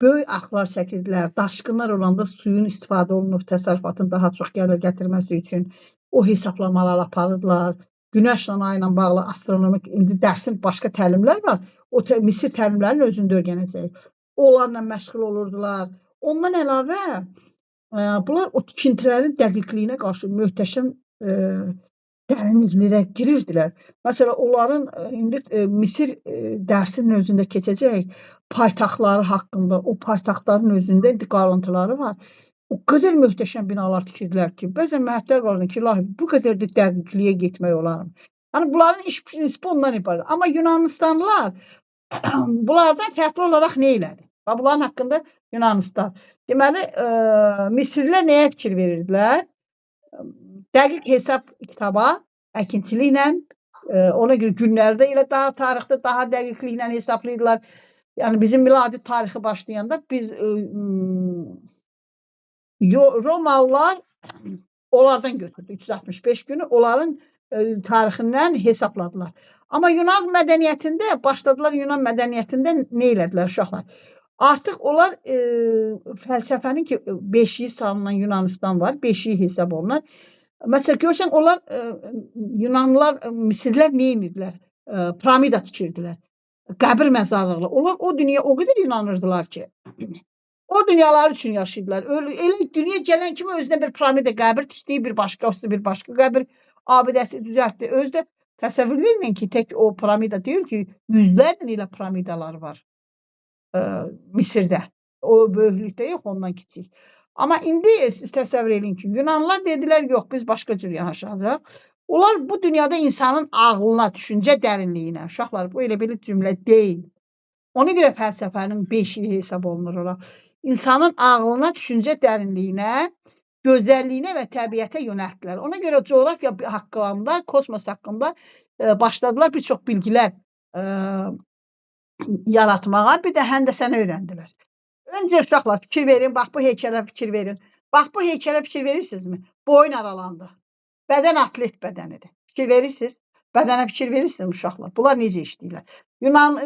Böyük axlar çəkirdilər. Daşqınlar olanda suyun istifadə olunur, təsərrüfatın daha çox gəlir gətirməsi üçün. O hesablamalar aparırdılar. Günəşlə ayla bağlı astronomik, indi dərsin başqa təlimlər var. O Misir təlimlərinin özündə öyrənəcəyik. Onlarla məşğul olurdular. Ondan əlavə bunlar o tikintilərin dəqiqliyinə qarşı möhtəşəm dərinliklərə girirdilər. Məsələn, onların indi Misir dərsinin özündə keçəcək paytaxtları haqqında, o paytaxtların özündə indi qalıntıları var. O qədər möhtəşəm binalar tikirdilər ki, bəzən məhətlər qalırdı ki, ilahi, bu qədər də dəqiqliyə getmək olar. Yəni, bunların iş prinsipi ondan ibarət. Amma Yunanistanlılar bunlardan fərqli olaraq nə elədi? Bunların haqqında Yunanistan. Deməli, Misirlər nəyə fikir verirdilər? Dəqiq hesab kitaba, əkinçiliklə, ona görə günlərdə elə daha tarixdə daha dəqiqliklə hesablayırlar. Yəni, bizim miladi tarixi başlayanda biz Romalılar onlardan götürdü 365 günü, onların tarixindən hesabladılar. Amma Yunan mədəniyyətində, başladılar Yunan mədəniyyətində nə elədilər uşaqlar? Artıq onlar fəlsəfənin ki, beşiyi salınan Yunanistan var, beşiyi hesab olunar. Məsələn, görsən, onlar, Yunanlılar, Misirlər nə edirdilər? Piramida tikirdilər, qəbir məzarlıqlar. Onlar o dünya o qədər inanırdılar ki, o dünyalar üçün yaşayırdılar. Elə dünya gələn kimi özünə bir piramida qəbir tikdiyi, bir başqası, bir başqa qəbir abidəsi düzəltdi. Özdə təsəvvür edin ki, tək o piramida deyil ki, yüzlərlə elə piramidalar var Misirdə. O böyüklükdə yox, ondan kiçik. Amma indi siz təsəvvür edin ki, Yunanlılar dedilər, yox, biz başqa cür yanaşacaq. Onlar bu dünyada insanın ağlına, düşüncə dərinliyinə, uşaqlar, bu elə belə cümlə deyil. Ona görə fəlsəfənin beşiyi hesab olunur olar. İnsanın ağlına, düşüncə dərinliyinə, gözəlliyinə və təbiətə yönəltdilər. Ona görə coğrafiya haqqında, kosmos haqqında başladılar bir çox bilgilər yaratmağa, bir də həndəsəni öyrəndilər. Öncə uşaqlar fikir verin, bax bu heykələ fikir verin. Bax bu heykələ fikir verirsinizmi? Boyun aralandı. Bədən atlet bədənidir. Fikir verirsiniz? Bədənə fikir verirsiniz uşaqlar. Bunlar necə işləyirlər? Yunan,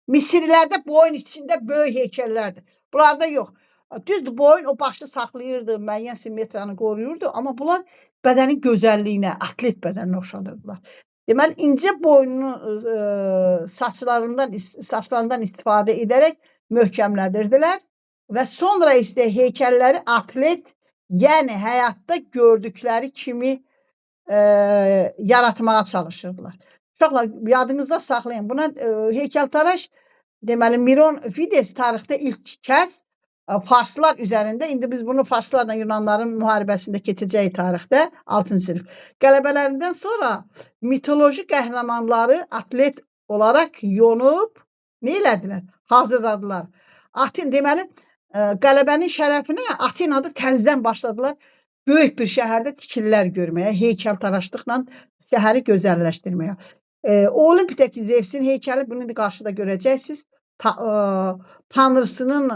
Misirlərdə boyun içində böyük heykəllərdir. Bunlarda yox. Düzdür, boyun o başlı saxlayırdı, müəyyən simmetriyanı qoruyurdu, amma bunlar bədənin gözəlliyinə, atlet bədəninə oxşadırdılar. Deməli, incə boynunu saçlarından istifadə edərək möhkəmlədirdilər və sonra isə heykəlləri atlet, yəni həyatda gördükləri kimi yaratmağa çalışırdılar. Uşaqlar, yadınızda saxlayın. Buna heykəltaraş, deməli, Miron Fides tarixdə ilk kəz farslar üzərində, indi biz bunu farslarla Yunanların müharibəsində keçəcək tarixdə, 6-cı sinif. Qələbələrindən sonra mitoloji qəhrəmanları atlet olaraq yonub, nə elədilər? Hazırladılar. Atin deməli qələbənin şərəfinə Atinada təzədən başladılar böyük bir şəhərdə tikililər görməyə, heykəltaraşlıqla şəhəri gözəlləşdirməyə. Olimpiyadakı Zevsin heykəli bunu indi qarşıda görəcəksiniz. Tanrısının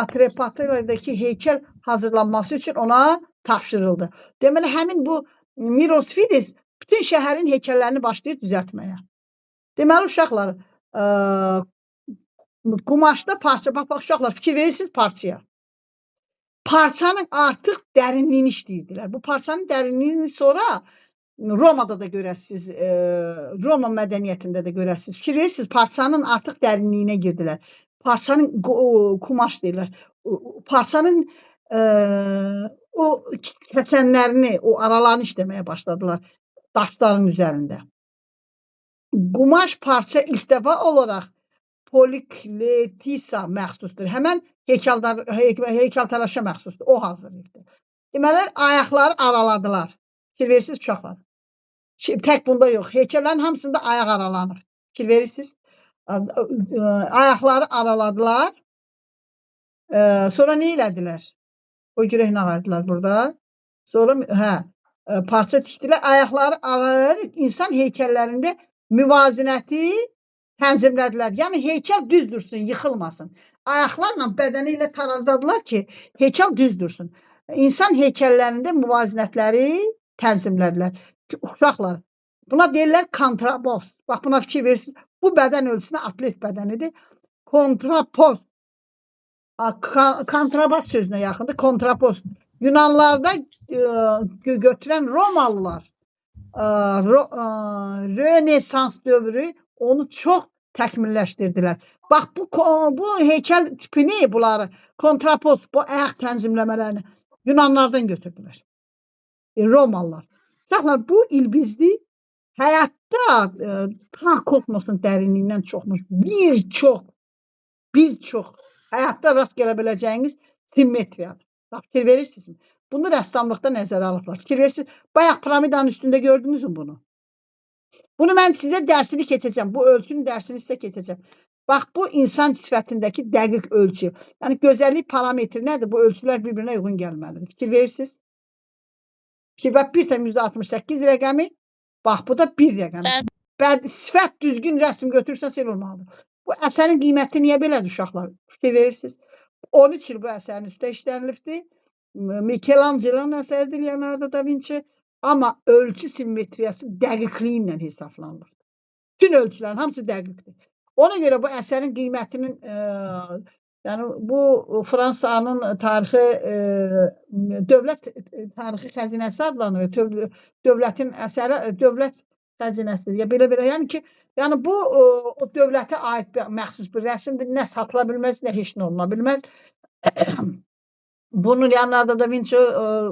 Atropatidakı heykəl hazırlanması üçün ona tapşırıldı. Deməli həmin bu Miros Fides bütün şəhərin heykəllərini başlayır düzəltməyə. Deməli uşaqlar qumaşda parça, bax uşaqlar fikir verirsiniz parçaya. Parçanın artıq dərinliyini işləyirdilər. Bu parçanın dərinliyini sonra Romada da görəsiniz, Roma mədəniyyətində də görəsiniz. Fikir verirsiniz, parçanın artıq dərinliyinə girdilər. Parçanın kumaş deyirlər. Parçanın o kəsənlərini, o aralarını işləməyə başladılar daşların üzərində. Qumaş parça ilk dəfə olaraq Polikletisa məxsusdur. Həmən heykəltaraşa məxsusdur. O hazırlayırdı. Deməli, ayaqları araladılar. Fikir verirsiniz uşaqlar. Tək bunda yox. Heykəllərin hamısında ayaq aralanır. Fikir verirsiniz. Ayaqları araladılar. Sonra nə elədilər? O görək nə verdiler burada. Sonra parça tikdilər. Ayaqları aralayaraq insan heykəllərində müvazinəti tənzimlədilər. Yəni heykəl düz dursun, yıxılmasın. Ayaqlarla bədəni ilə tarazladılar ki, heykəl düz dursun. İnsan heykəllərində müvazinətləri tənzimlədilər. Uşaqlar, buna deyirlər kontrapoz. Bax, buna fikir verirsiniz. Bu bədən ölçüsünə atlet bədənidir. Kontrapoz. Kontrabas sözünə yaxındır. Kontrapoz. Yunanlarda götürən Romalılar Rönesans dövrü onu çox təkmilləşdirdilər. Bax, bu heykəl tipini bunları, kontrapoz, bu ayaq tənzimləmələrini Yunanlardan götürdülər. Romalılar. Uşaqlar, bu ilbizli həyatda ta kosmosun dərinliyindən çoxmuş. Bir çox həyatda rast gələ biləcəyiniz simmetriyadır. Fikir verirsinizmi? Bunu rəssamlıqda nəzərə alıblar. Fikir verirsiniz. Bayaq piramidanın üstündə gördünüz mü bunu? Bunu mən sizə dərsini keçəcəm. Bu ölçünün dərsini sizə keçəcəm. Bax, bu insan sifətindəki dəqiq ölçü. Yəni, gözəllik parametri nədir? Bu ölçülər bir-birinə uyğun gəlməlidir. Fikir verirsiniz. Bax, 1,68 rəqəmi. Bax, bu da 1 rəqəmi. Sifət düzgün rəsm götürürsən, sel olmalıdır. Bu əsərin qiyməti niyə belədir uşaqlar? Fikir verirsiniz. 13 il bu əsərin üstə işlənilibdir. Michelangelo'nun əsəridir, Leonardo da Vinci. Amma ölçü simmetriyası dəqiqliyi ilə hesablanır. Bütün ölçülərin hamısı dəqiqdir. Ona görə bu əsərin qiymətinin, yəni bu Fransanın tarixi, dövlət tarixi xəzinəsi adlanır. Dövlətin əsəri, dövlət xəzinəsidir. Belə-belə, yəni ki, yəni bu o dövlətə aid məxsus bir rəsmdir. Nə satıla bilməz, nə heç nə oluna bilməz. Bunu Leonardo da Vinci,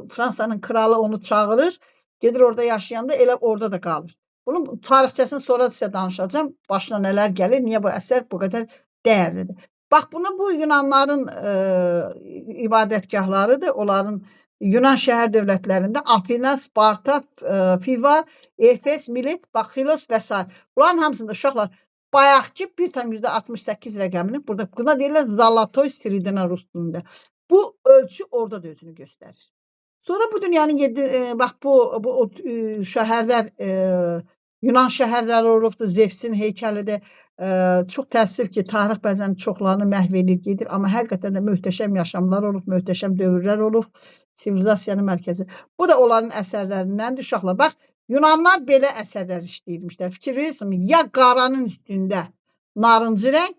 Fransanın kralı onu çağırır. Gedir orada yaşayanda elə orada da qalır. Bunun tarixçəsini sonra sizə danışacağım. Başına nələr gəlir, niyə bu əsər bu qədər dəyərlidir. Bax, bu Yunanların ibadətgahlarıdır. Onların Yunan şəhər dövlətlərində Afina, Sparta, Fiva, Efes, Milet, Baxilos və s. Bunların hamısında uşaqlar bayaqki 1,68 rəqəmini buna deyirlər Zalatoy Sridina rus dilində. Bu ölçü orada da özünü göstərir. Sonra bu dünyanın bax bu şəhərlər, Yunan şəhərləri olubdur, Zevsin heykəlidir. Çox təəssüf ki, tarix bəzən çoxlarını məhv edir, gedir. Amma həqiqətən də möhtəşəm yaşamlar olub, möhtəşəm dövrlər olub, sivilizasiyanın mərkəzi. Bu da onların əsərlərindəndir. Uşaqlar, bax, Yunanlar belə əsərlər işləyirmişlər. Fikir verirsiniz, ya qaranın üstündə narıncı rəng,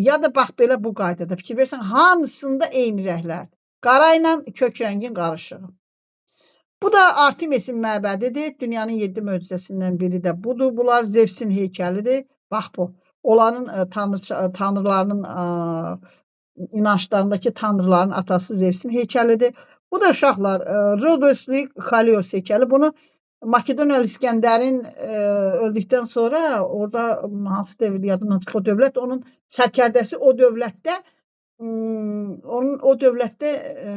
ya da bax, belə bu qaydada. Fikir verirsiniz, hamısında eyni rənglərdir. Qara ilə kök rəngin qarışığı. Bu da Artemisin məbədidir. Dünyanın 7 möcüzəsindən biri də budur. Bunlar Zevsin heykəlidir. Bax bu. Onların tanrılarının inançlarındakı tanrıların atası Zevsin heykəlidir. Bu da uşaqlar Rodosli Kalios heykəli. Bunu Makedoniyalı İskəndərin öldükdən sonra orada hansı devirli yadından çıxır o dövlət, onun sərkərdəsi o dövlətdə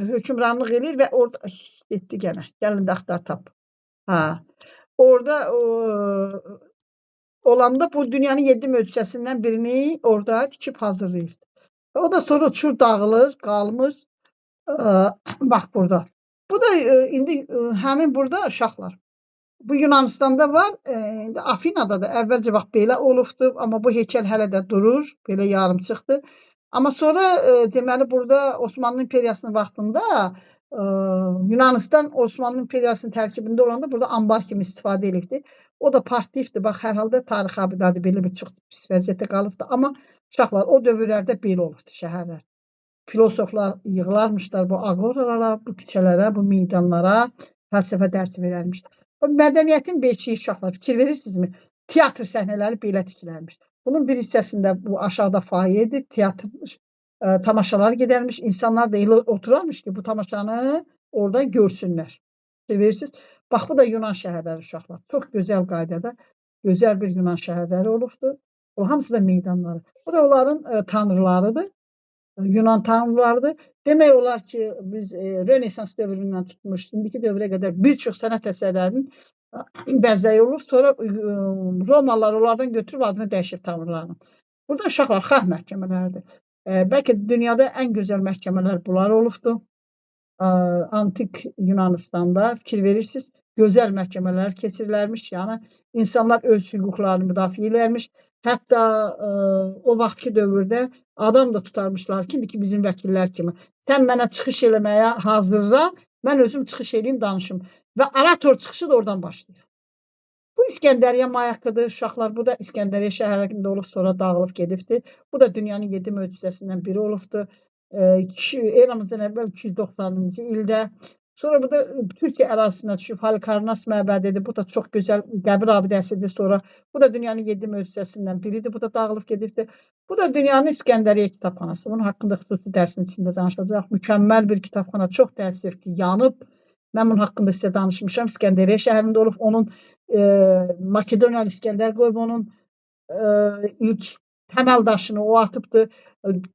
hökmranlıq edir və orada getdi gənə. Gəlin də axtar tap. Orada olanda bu dünyanın 7 möcüzəsindən birini orada tikib hazırlayırdı. O da sonra uçur dağılır, qalmış. Bax burada. Bu da indi həmin burada uşaqlar. Bu Yunanistan'da var. İndi Afina'da da əvvəlcə bax belə olubdu, amma bu heykəl hələ də durur, belə yarımçıqdır. Amma sonra deməli burada Osmanlı İmperiyasının vaxtında Yunanistan Osmanlı İmperiyasının tərkibində olanda burada ambar kimi istifadə edildi. O da partlayıbdı. Bax hər halda tarixi abidadır belə bir çox pis vəziyyətdə qalıbdı. Amma uşaqlar o dövrlərdə belə olubdu şəhərlər. Filosoflar yığılarmışlar bu agoralara, bu küçələrə, bu meydanlara, fəlsəfə dərsi verərmişlər. Mədəniyyətin beşiği uşaqlar fikir verirsinizmi? Teatr səhnələri belə tikilərmiş. Bunun bir hissəsində bu aşağıda fayədir, teatr tamaşalar gedərmiş. İnsanlar da elə oturarmış ki, bu tamaşanı orada görsünlər. Fikir verirsiniz? Bax, bu da Yunan şəhərləri uşaqlar. Çox gözəl qaydada, gözəl bir Yunan şəhərləri olubdur. O hamısı da meydanları. Bu da onların tanrılarıdır. Yunan tanrılarıdır. Demək olar ki, biz Rönesans dövründən tutmuş, indiki dövrə qədər bir çox sənət əsərlərinin bəzəyi olur. Sonra Romalılar onlardan götürüb adını dəyişib tanrılarının. Burada uşaqlar xalq məhkəmələridir. Bəlkə dünyada ən gözəl məhkəmələr bunlar olubdur. Antik Yunanistan'da fikir verirsiniz, gözəl məhkəmələr keçirilərmiş. Yəni insanlar öz hüquqlarını müdafiə edərmiş. Hətta o vaxtki dövrdə adam da tutarmışlar ki, indiki bizim vəkillər kimi. Sən mənə çıxış eləməyə hazırla, mən özüm çıxış eləyim, danışım. Və orator çıxışı da oradan başlayır. Bu İskəndəriyyə mayakıdır uşaqlar. Bu da İskəndəriyyə şəhərində olub, sonra dağılıb gedibdir. Bu da dünyanın 7 möcüzəsindən biri olubdur. Eramızdan əvvəl 290-cı ildə. Sonra bu da Türkiyə ərazisinə düşüb, Halikarnas məbədidir. Bu da çox gözəl qəbir abidəsidir. Sonra bu da dünyanın 7 möcüzəsindən biridir. Bu da dağılıb gedibdir. Bu da dünyanın İskəndəriyyə kitabxanası. Bunun haqqında xüsusi dərsin içində danışacaq. Mükəmməl bir kitabxana, çox təəssüf ki, yanıb. Mən bunun haqqında sizə danışmışam. İskəndəriyyə şəhərində olub. Onun Makedoniyalı İskəndər qoyub onun ilk təməl daşını o atıbdır.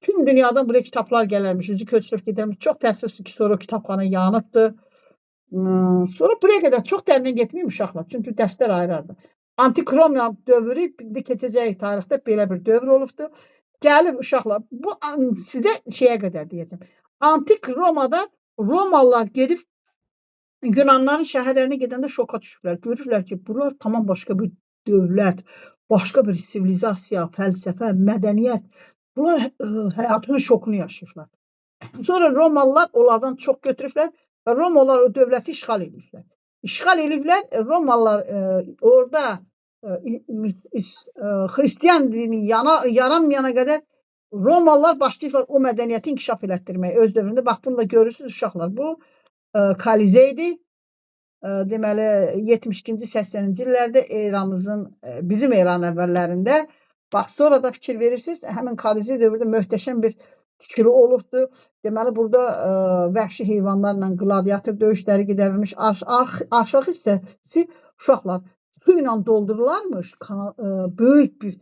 Tüm dünyadan buraya kitablar gələrmiş, üzü köçürüb gedərmiş. Çox təəssüflü ki, sonra o kitabxana yanıbdır. Sonra buraya qədər çox dərinə getməyim uşaqlar, çünki dərslər ayırardı. Antik Roma dövrü keçəcək tarixdə belə bir dövr olubdur. Gəlib uşaqlar, bu sizə şeyə qədər deyəcəm. Antik Romada Romalılar gedib Yunanların şəhərlərinə gedəndə şoka düşüblər. Görürlər ki, bunlar tamam başqa bir dövlət, başqa bir sivilizasiya, fəlsəfə, mədəniyyət. Bunlar həyatının şokunu yaşayırlar. Sonra Romalılar onlardan çox götürüblər və Romalılar o dövləti işğal ediblər. İşğal ediblər, Romalılar orada Xristiyan dini yaranmayana qədər Romalılar başlayırlar o mədəniyyəti inkişaf elətdirməyə öz dövründə. Bax, bunu da görürsünüz uşaqlar. Bu Kolizeydir. Deməli 72-ci 80-ci illərdə eramızın bizim eran əvvəllərində. Bax, sonra da fikir verirsiniz, həmin Kolizey dövründə möhtəşəm bir tikili olubdur. Deməli burada vəhşi heyvanlarla qladiator döyüşləri gedərilmiş. Aşağı hissəsi uşaqlar su ilə doldururlarmış. Böyük bir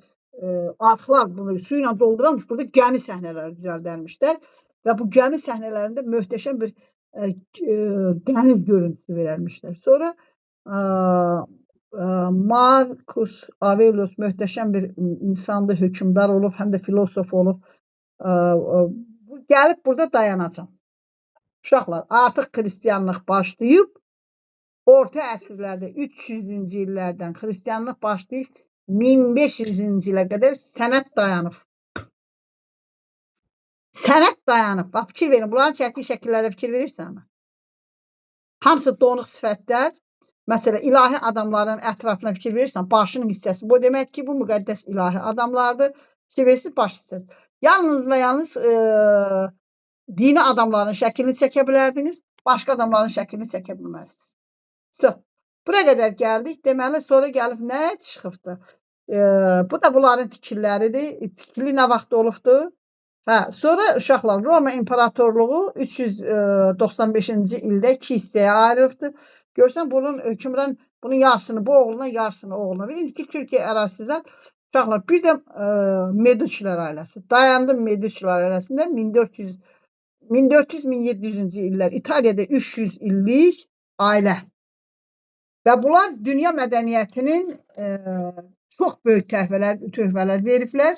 arxlar bunu su ilə doldurarmış. Burada gəmi səhnələri düzəldərmişlər və bu gəmi səhnələrində möhtəşəm bir dəniz görüntüsü verərmişlər. Sonra Marcus Aurelius möhtəşəm bir insandır, hökmdar olub, həm də filosof olub. Gəlib burada dayanacam. Uşaqlar, artıq xristianlıq başlayıb, orta əsrlərdə 300-cü illərdən xristianlıq başlayıb, 1500-cü ilə qədər sənət dayanıb. Sənət dayanıb. Bax, fikir verin. Bunların çəkdiyi şəkillərə fikir verirsən. Hamısı donuq sifətlər. Məsələn, ilahi adamların ətrafına fikir verirsən. Başının hissəsi. Bu demək ki, bu müqəddəs ilahi adamlardır. Fikir verirsiniz, baş hissəsi. Yalnız və yalnız dini adamların şəklini çəkə bilərdiniz. Başqa adamların şəklini çəkə bilməzdiniz. Buraya qədər gəldik. Deməli, sonra gəlib nə çıxıbdır? Bu da bunların tikililəridir. Tikili nə vaxt olubdur? Sonra uşaqlar Roma İmparatorluğu 395-ci ildə 2 hissəyə ayrılıbdır. Görsən bunun hökmran bunun yarısını bu oğluna, yarısını oğluna. İndiki Türkiyə ərazisindən uşaqlar bir də Meduçilər ailəsi. Dayandım Meduçilər ailəsində 1400-1700-cü illər İtaliyada 300 illik ailə. Və bunlar dünya mədəniyyətinin çox böyük töhfələr veriblər.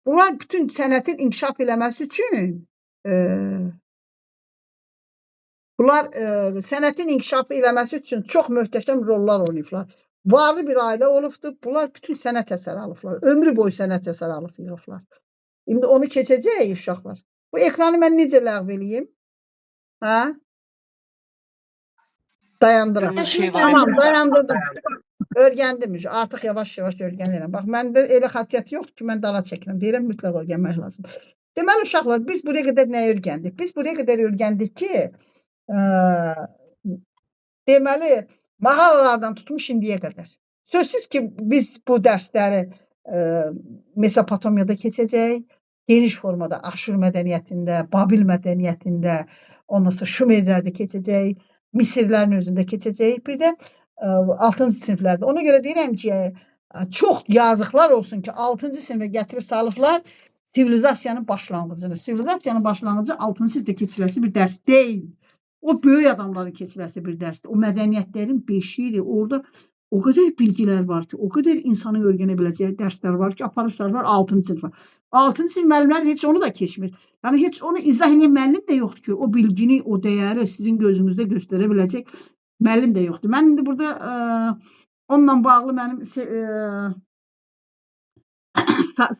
Bunlar bütün sənətin inkişaf eləməsi üçün sənətin inkişafı eləməsi üçün çox möhtəşəm rollar oynayıblar. Varlı bir ailə olubdur. Bunlar bütün sənət əsəri alıblar. Ömrü boyu sənət əsəri alıb yığıblar. İndi onu keçəcək uşaqlar. Bu ekranı mən necə ləğv eləyim? Hə? Dayandıram. Tamam, dayandırdım. Örgəndim. Artıq yavaş-yavaş örgənirəm. Bax, məndə elə xasiyyət yoxdur ki, mən dala çəkirəm. Deyirəm, mütləq örgənmək lazımdır. Deməli, uşaqlar, biz buraya qədər nə örgəndik? Biz buraya qədər örgəndik ki, deməli, mağaralardan tutmuş indiyə qədər. Sözsüz ki, biz bu dərsləri Mesopotamiyada keçəcək, geniş formada Aşur mədəniyyətində, Babil mədəniyyətində, ondan sonra Şumerlərdə keçəcək, Misirlərin özündə keçəcək, bir də 6-cı siniflərdə. Ona görə deyirəm ki, çox yazıqlar olsun ki, 6-cı sinifə gətirib salıblar sivilizasiyanın başlanğıcını. Sivilizasiyanın başlanğıcı 6-cı sinifdə keçiləsi bir dərs deyil. O böyük adamların keçiləsi bir dərsdir. O mədəniyyətlərin beşiyidir. Orada o qədər bilgilər var ki, o qədər insanın öyrənə biləcəyi dərslər var ki, aparırlar 6-cı sinifə. 6-cı sinif müəllimləri heç onu da keçmir. Yəni heç onu izah edən müəllim də yoxdur ki, o bilgini, o dəyəri sizin gözünüzdə göstərə biləcək müəllim də yoxdur. Mən indi burada onunla bağlı mənim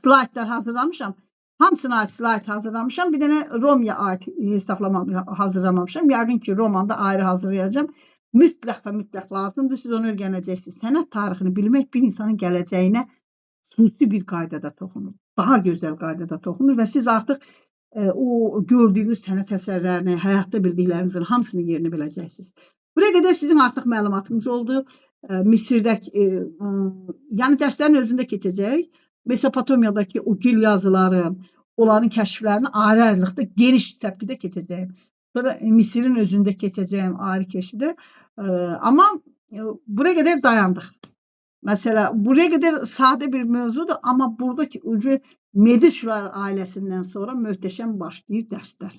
slaytlar hazırlamışam. Hamısına aid slayt hazırlamışam. Bir dənə Romaya aid hesablama hazırlamamışam. Yəqin ki, romanda ayrı hazırlayacağam. Mütləq və mütləq lazımdır. Siz onu öyrənəcəksiniz. Sənət tarixini bilmək bir insanın gələcəyinə xüsusi bir qaydada toxunur. Daha gözəl qaydada toxunur və siz artıq o gördüyünüz sənət əsərlərini, həyatda bildiklərinizin hamısını yerini biləcəksiniz. Buraya qədər sizin artıq məlumatınız oldu. Misirdəki, yəni dərslərin özündə keçəcək. Mesopotamiyadakı o gil yazıların, onların kəşflərini ayrı-ayrılıqda geniş səpkidə keçəcəyim. Sonra Misirin özündə keçəcəyim ayrı keçidə. Amma buraya qədər dayandıq. Məsələ, buraya qədər sadə bir mövzudur, amma buradakı Mediçilər ailəsindən sonra möhtəşəm başlayır dərslər.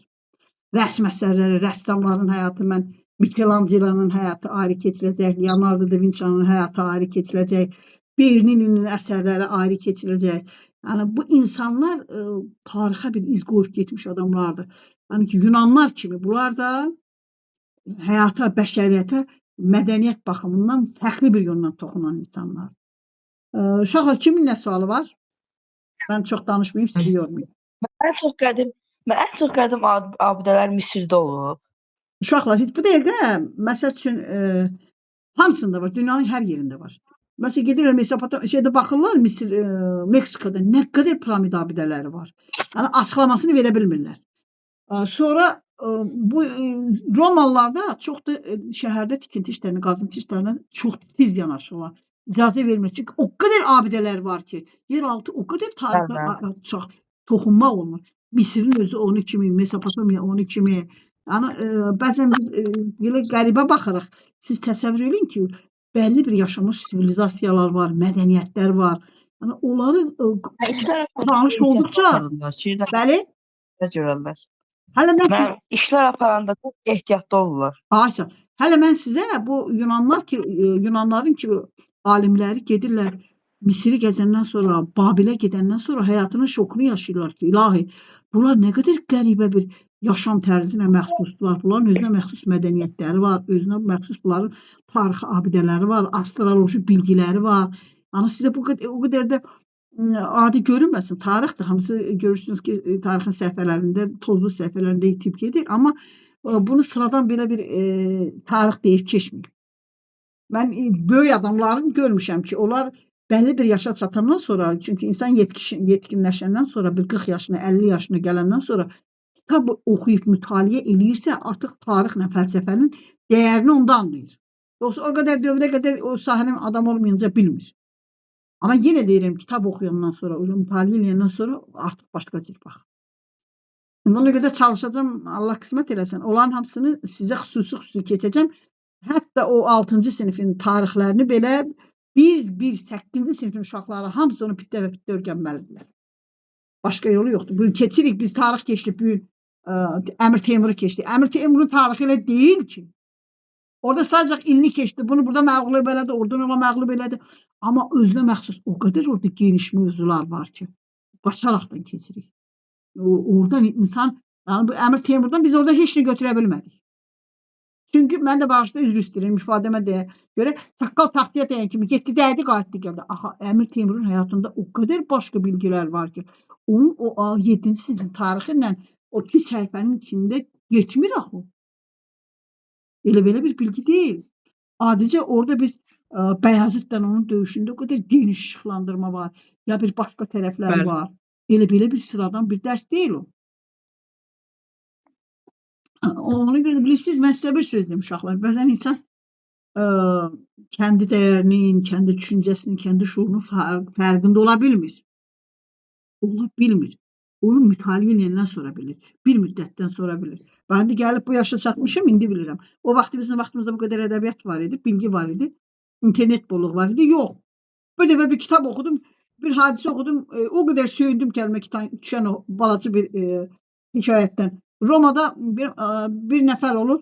Rəsm əsərləri, rəssamların həyatı, mən Michelangelo'nun həyatı ayrı keçiləcək, Leonardo da Vinci'nin həyatı ayrı keçiləcək, Bernini'nin əsərləri ayrı keçiləcək. Yəni, bu insanlar tarixə bir iz qoyub getmiş adamlardır. Yəni ki, Yunanlar kimi bunlar da həyata, bəşəriyyətə, mədəniyyət baxımından fərqli bir yöndən toxunan insanlar. Uşaqlar, kimin nə sualı var? Mən çox danışmayayım, sizi yormayayım. Ən çox qədim abidələr Misirdə olub. Uşaqlar, bu dəqiqə, məsəl üçün, hamısında var, dünyanın hər yerində var. Məsələn, gedirlər Mesopotamiyada baxırlar, Meksikada nə qədər piramid abidələri var. Yəni, açıqlamasını verə bilmirlər. Sonra bu Romalılar da çox da şəhərdə tikinti işlərini, qazıntı işlərinə çox tez yanaşırlar. İcazə vermir. Çünki o qədər abidələr var ki, yeraltı o qədər tarixə toxunmaq olmur. Misirin özü onu kimi, Mesopotamiya onu kimi. Yəni, bəzən belə qəribə baxırıq. Siz təsəvvür edin ki, bəlli bir yaşamış sivilizasiyalar var, mədəniyyətlər var. Yəni, onları danış olduqca, bəli, görürlər. İşlər aparanda da ehtiyatlı olurlar. Hələ mən sizə bu Yunanların ki, alimləri gedirlər Misiri gəzəndən sonra, Babilə gedəndən sonra həyatının şokunu yaşayırlar ki, ilahi, bunlar nə qədər qəribə bir yaşam tərzinə məxsuslar, bunların özünə məxsus mədəniyyətləri var, özünə məxsus bunların tarixi abidələri var, astroloji bilgiləri var. Yəni, sizə o qədər də adi görünməsin, tarixdir, hamısı görürsünüz ki, tarixin səhifələrində, tozlu səhifələrində itib gedir, amma bunu sıradan belə bir tarix deyib keçmir. Mən böyük adamların görmüşəm ki, onlar bəlli bir yaşa çatandan sonra, çünki insan yetkinləşəndən sonra, bir 40 yaşına, 50 yaşına gələndən sonra kitab oxuyub mütaliə eləyirsə, artıq tarixlə fəlsəfənin dəyərini onda anlayır. Yoxsa o qədər dövrə qədər o sahənin adam olmayınca bilmir. Amma yenə deyirəm, kitab oxuyandan sonra, mütaliə eləyəndən sonra artıq başqa cür baxır. Ona görə də çalışacağım, Allah qismət eləsin. Onların hamısını sizə xüsusi keçəcəm. Hətta o 6-cı sinifin tarixlərini belə bir 8-ci sinifin uşaqları hamısı onu pitdə və pitdə öyrənməlidirlər. Başqa yolu yoxdur. Bugün keçirik, biz tarix keçdik, bugün Əmir Teymuru keçdik. Əmir Teymurun tarixi elə deyil ki. Orada sadəcə ilini keçdi. Bunu burada məğlub elədi, oradan ona məğlub elədi. Amma özünə məxsus o qədər orada geniş mövzular var ki, qaçaraqdan keçirik. Oradan insan, yəni bu Əmir Teymurdan biz orada heç nə götürə bilmədik. Çünki mən də bağışda üzr istəyirəm ifadəmə görə çaqqal taxtaya dəyən kimi getdi, dəydi, qayıtdı, gəldi. Axı Əmir Teymurun həyatında o qədər başqa bilgilər var ki, onun o 7-ci sinifin tarixi ilə o 2 səhifənin içində getmir axı. Elə-belə bir bilgi deyil. Adicə orada biz Bəyazıtla onun döyüşündə o qədər geniş işıqlandırma var. Ya bir başqa tərəfləri var. Elə-belə bir sıradan bir dərs deyil o. Ona görə bilirsiniz, mən sizə bir söz deyim uşaqlar. Bəzən insan kendi dəyərinin, kendi düşüncəsinin, kendi şuurunun fərqində ola bilmir. Ola bilmir. Onu mütaliə edəndən sonra bilir. Bir müddətdən sonra bilir. Ben de gəlib bu yaşa çatmışım, indi bilirəm. O vaxtı bizim vaxtımızda bu qədər ədəbiyyat var idi, bilgi var idi, internet bolluq var idi, yox. Bir dəfə bir kitab oxudum, bir hadisə oxudum, o qədər söyündüm kəlmə düşən o balaca bir hikayətdən. Romada bir nəfər olur,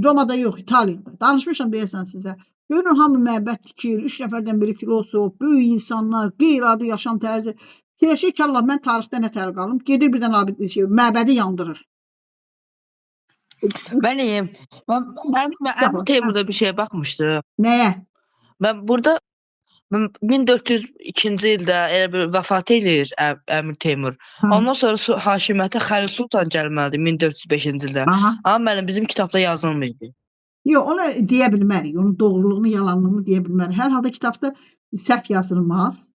Romada yox, İtaliyada. Danışmışam deyəsən sizə. Görün, hamı məbəd tikir, 3 nəfərdən biri filosof, böyük insanlar, qeyri-adi yaşam tərzi. Fikirləşir ki, Allah, mən tarixdə nə tərq alım? Gedir birdən məbədi yandırır. Benim. Ben Teymur'da bir şeye bakmıştım. Neye? Ben burada 1402-ci ildə elə bir vəfat eləyir Əmir Teymur. Ondan sonra hakimiyyətə Xəlil Sultan gəlməlidir 1405-ci ildə. Amma mənim bizim kitabda yazılmıydı. Yox, onu deyə bilmərik. Onun doğruluğunu, yalanlığını deyə bilmərik. Hər halda kitabda səhv yazılmaz.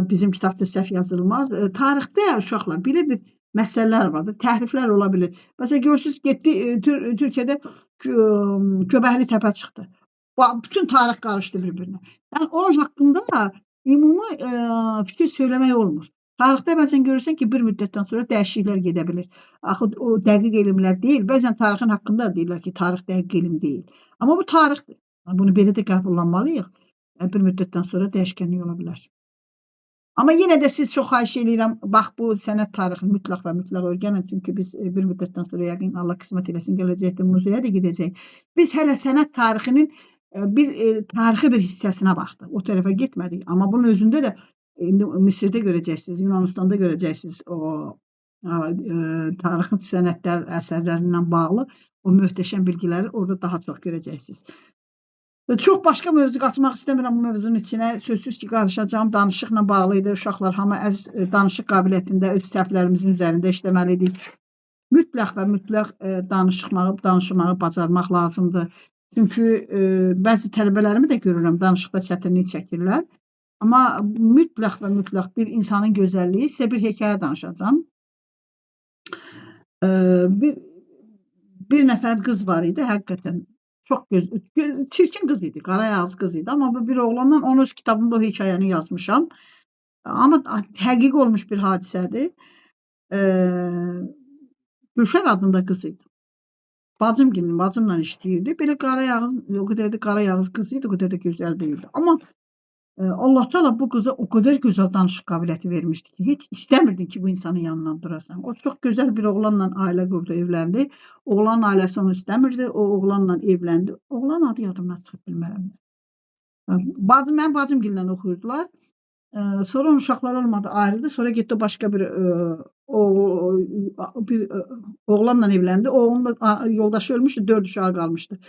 Bizim kitabda səhv yazılmaz. Tarixdə uşaqlar belə bir məsələlər vardır. Təhriflər ola bilir. Məsələn, görürsünüz, getdi Türkiyədə Göbəkli təpə çıxdı. Bütün tarix qarışdı bir-birinə. Yəni, onun haqqında ümumi fikir söyləmək olmur. Tarixdə bəzən görürsən ki, bir müddətdən sonra dəyişikliklər gedə bilir. Axı, o dəqiq elmlər deyil. Bəzən tarixin haqqında deyirlər ki, tarix dəqiq elm deyil. Amma bu tarixdir. Bunu belə də qəbullanmalıyıq. Bir müddətdən sonra dəyişkənlik ola bilər. Amma yenə də siz çox xahiş edirəm, bax bu sənət tarixini mütləq və mütləq öyrənin. Çünki biz bir müddətdən sonra yəqin Allah qismət eləsin gələcəkdə muzeyə də gedəcək. Biz hələ sənət tarixinin tarixi bir hissəsinə baxdıq. O tərəfə getmədik. Amma bunun özündə də indi Misirdə görəcəksiniz, Yunanistanda görəcəksiniz o tarixin sənətlər əsərlərindən bağlı o möhtəşəm bilgiləri orada daha çox görəcəksiniz. Çox başqa mövzu qatmaq istəmirəm bu mövzunun içinə. Sözsüz ki, qarışacağım. Danışıqla bağlı idi. Uşaqlar hamı danışıq qabiliyyətində öz səhvlərimizin üzərində işləməliydik. Mütləq və mütləq danışmağı bacarmaq lazımdır. Çünki bəzi tələbələrimi də görürəm, danışıqda çətinlik çəkirlər. Amma mütləq və mütləq bir insanın gözəlliyi, sizə bir hekayə danışacağım. Bir nəfər qız var idi, həqiqətən. Çox çirkin qız idi, qarayağız qız idi. Amma bu bir oğlandan onun öz kitabımda o hekayəni yazmışam. Amma həqiqi olmuş bir hadisədir. Gülşən adında qız idi. Bacımla işləyirdi. Belə qarayağız, o qədər də qarayağız qız idi, o qədər də gözəl deyildi. Amma Allah Teala bu qıza o qədər gözəl danışıq qabiliyyəti vermişdi ki, heç istəmirdin ki, bu insanın yanından durasan. O çox gözəl bir oğlanla ailə qurdu, evləndi. Oğlanın ailəsi onu istəmirdi, o oğlanla evləndi. Oğlan adı yadımdan çıxıb bilmərəm. Mənim bacımgillə oxuyurdular. Sonra onun uşaqları olmadı, ayrıldı. Sonra getdi başqa bir oğlanla evləndi. Oğlunun yoldaşı ölmüşdü, 4 uşağı qalmışdı.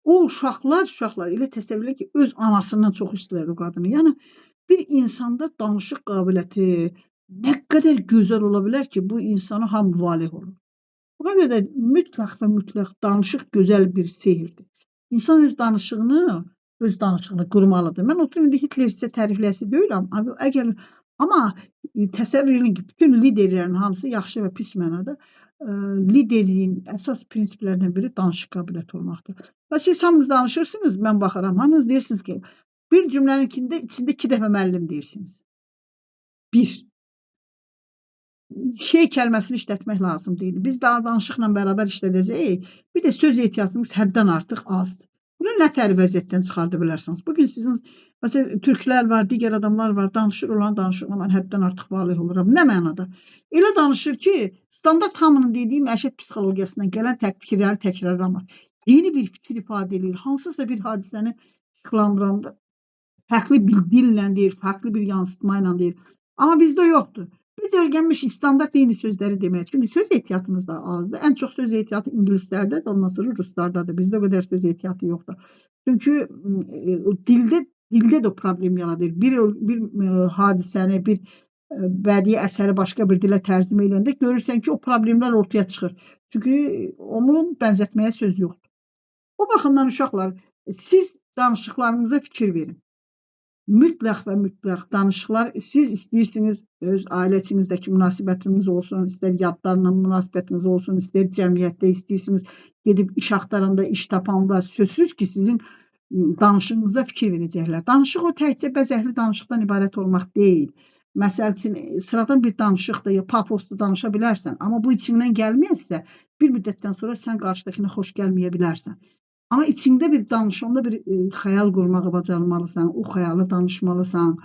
O uşaqlar elə təsəvvürlə ki, öz anasından çox istəyirlər o qadını. Yəni, bir insanda danışıq qabiliyyəti nə qədər gözəl ola bilər ki, bu insana hamı valih olur. Buna görə də mütləq və mütləq danışıq gözəl bir sehirdir. İnsan öz danışığını qurmalıdır. Mən oturum, indi Hitler sizə tərifləsi deyirəm. Amma təsəvvür edin ki, bütün liderlərin hamısı yaxşı və pis mənada liderliyin əsas prinsiplərindən biri danışıq qabiliyyəti olmaqdır. Və siz hamınız danışırsınız, mən baxaram, hamınız deyirsiniz ki, bir cümlənin içində 2 dəfə müəllim deyirsiniz. Bir. Şey kəlməsini işlətmək lazım deyil. Biz daha danışıqla bərabər işlədəcəyik. Bir də söz ehtiyatınız həddən artıq azdır. Bunu nə tər vəziyyətdən çıxarda bilərsiniz? Bugün sizin, məsələn, türklər var, digər adamlar var, danışır olan danışıqla mən həddən artıq valih oluram. Nə mənada? Elə danışır ki, standart hamının dediyi məişət psixologiyasından gələn fikirləri təkrarlamır. yeni bir fikir ifadə edir. Hansısa bir hadisəni işıqlandıranda fərqli bir dillə deyir, fərqli bir yansıtma ilə deyir. Amma bizdə yoxdur. Biz öyrənmişik standart eyni sözləri demək. Çünki söz ehtiyatımız da azdır. Ən çox söz ehtiyatı ingilislərdədir, ondan sonra ruslardadır. Bizdə o qədər söz ehtiyatı yoxdur. Çünki dildə də o problem yaradır. Bir hadisəni, bir bədii əsəri başqa bir dilə tərcümə edəndə görürsən ki, o problemlər ortaya çıxır. Çünki onun bənzətməyə söz yoxdur. O baxımdan uşaqlar, siz danışıqlarınıza fikir verin. Mütləq və mütləq danışıqlar, siz istəyirsiniz öz ailə içinizdəki münasibətiniz olsun, istər yadlarla münasibətiniz olsun, istər cəmiyyətdə istəyirsiniz, gedib iş axtaranda, iş tapanda, sözsüz ki, sizin danışığınıza fikir verəcəklər. Danışıq o təkcə bəzəkli danışıqdan ibarət olmaq deyil. Məsəl üçün, sıradan bir danışıq da ya paposlu danışa bilərsən, amma bu içindən gəlməyəsə, bir müddətdən sonra sən qarşıdakına xoş gəlməyə bilərsən. Amma içində bir danışanda bir xəyal qurmağı bacarmalısan, o xəyalı danışmalısan,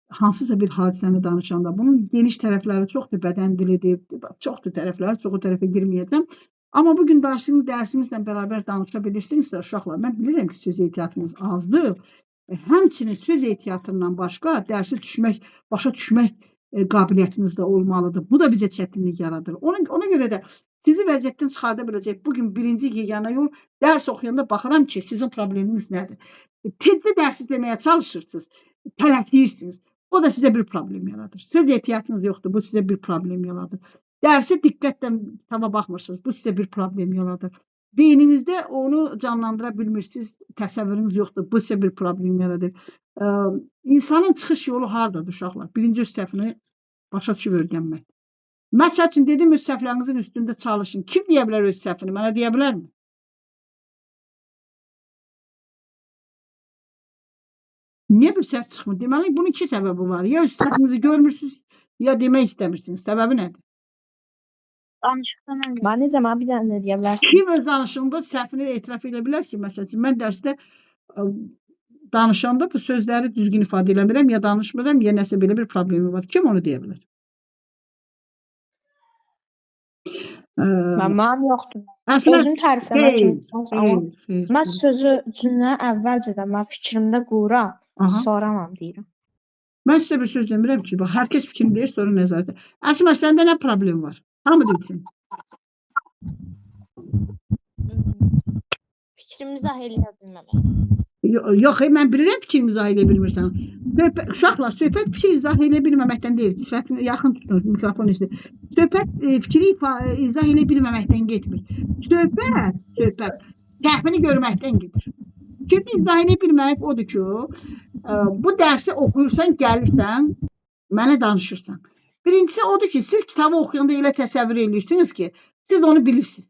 hansısa bir hadisəni danışanda. Bunun geniş tərəfləri çoxdur, bədən dilidir, çoxdur tərəfləri, çoxu tərəfə girməyəcəm. Amma bugün dərsimizlə bərabər danışa bilirsinizsə, uşaqlar, mən bilirəm ki, söz ehtiyatınız azdır. Həmçinin söz ehtiyatından başqa dərsi başa düşmək qabiliyyətiniz də olmalıdır. Bu da bizə çətinlik yaradır. Ona görə də sizi vəziyyətdən çıxarda biləcək bugün birinci yeganə yol dərs oxuyanda baxıram ki, sizin probleminiz nədir? Tezdə dərsi deməyə çalışırsınız, tələfirsiniz. O da sizə bir problem yaradır. Söz ehtiyatınız yoxdur, bu sizə bir problem yaradır. Dərsə diqqətlə kitaba baxmırsınız, bu sizə bir problem yaradır. Beyninizdə onu canlandıra bilmirsiniz, təsəvvürünüz yoxdur, bu sizə bir problem yaradır. İnsanın çıxış yolu hardadır uşaqlar? Birinci öz səhvini başa düşüb öyrənmək. Məsəl üçün dedim, öz səhvlərinizin üstündə çalışın. Kim deyə bilər öz səhvini? Mənə deyə bilərmi? Niyə bir səhv çıxmır? Deməli, bunun iki səbəbi var. Ya öz səhvinizi görmürsünüz, ya demək istəmirsiniz. Səbəbi nədir? Danışıqdan öncə. Ben necə mən bir dənə deyə bilərsin? Kim öz danışığında səhvini etiraf edə bilər ki, məsəl üçün, mən dərsdə danışanda bu sözləri düzgün ifadə eləmirəm, ya danışmıram, ya nəsə belə bir problemi var. Kim onu deyə bilər? Mənim yoxdur. Əslində, Özüm tərifləmək kimi amma xeyr. mən sözü cümlə əvvəlcədən mən fikrimdə quram, Aha. soramam deyirəm. Mən sizə bir söz demirəm ki, bax, hər kəs fikrini deyir, sonra nəzarət. Əsmər, səndə nə problem var? Hamı deyilsin. Fikrimi izah eləyə bilməmək. Yox, mən bilirəm fikrimi izah edə bilmirsən. Uşaqlar, söhbət fikir izah edə bilməməkdən deyil. Sifətini yaxın tutun, mikrofon üstü. Söhbət fikri izah edə bilməməkdən getmir. Söhbət səhvini görməkdən gedir. Fikrini izah edə bilmək odur ki, bu dərsi oxuyursan, gəlirsən, mənə danışırsan. Birincisi odur ki, siz kitabı oxuyanda elə təsəvvür edirsiniz ki, siz onu bilirsiniz.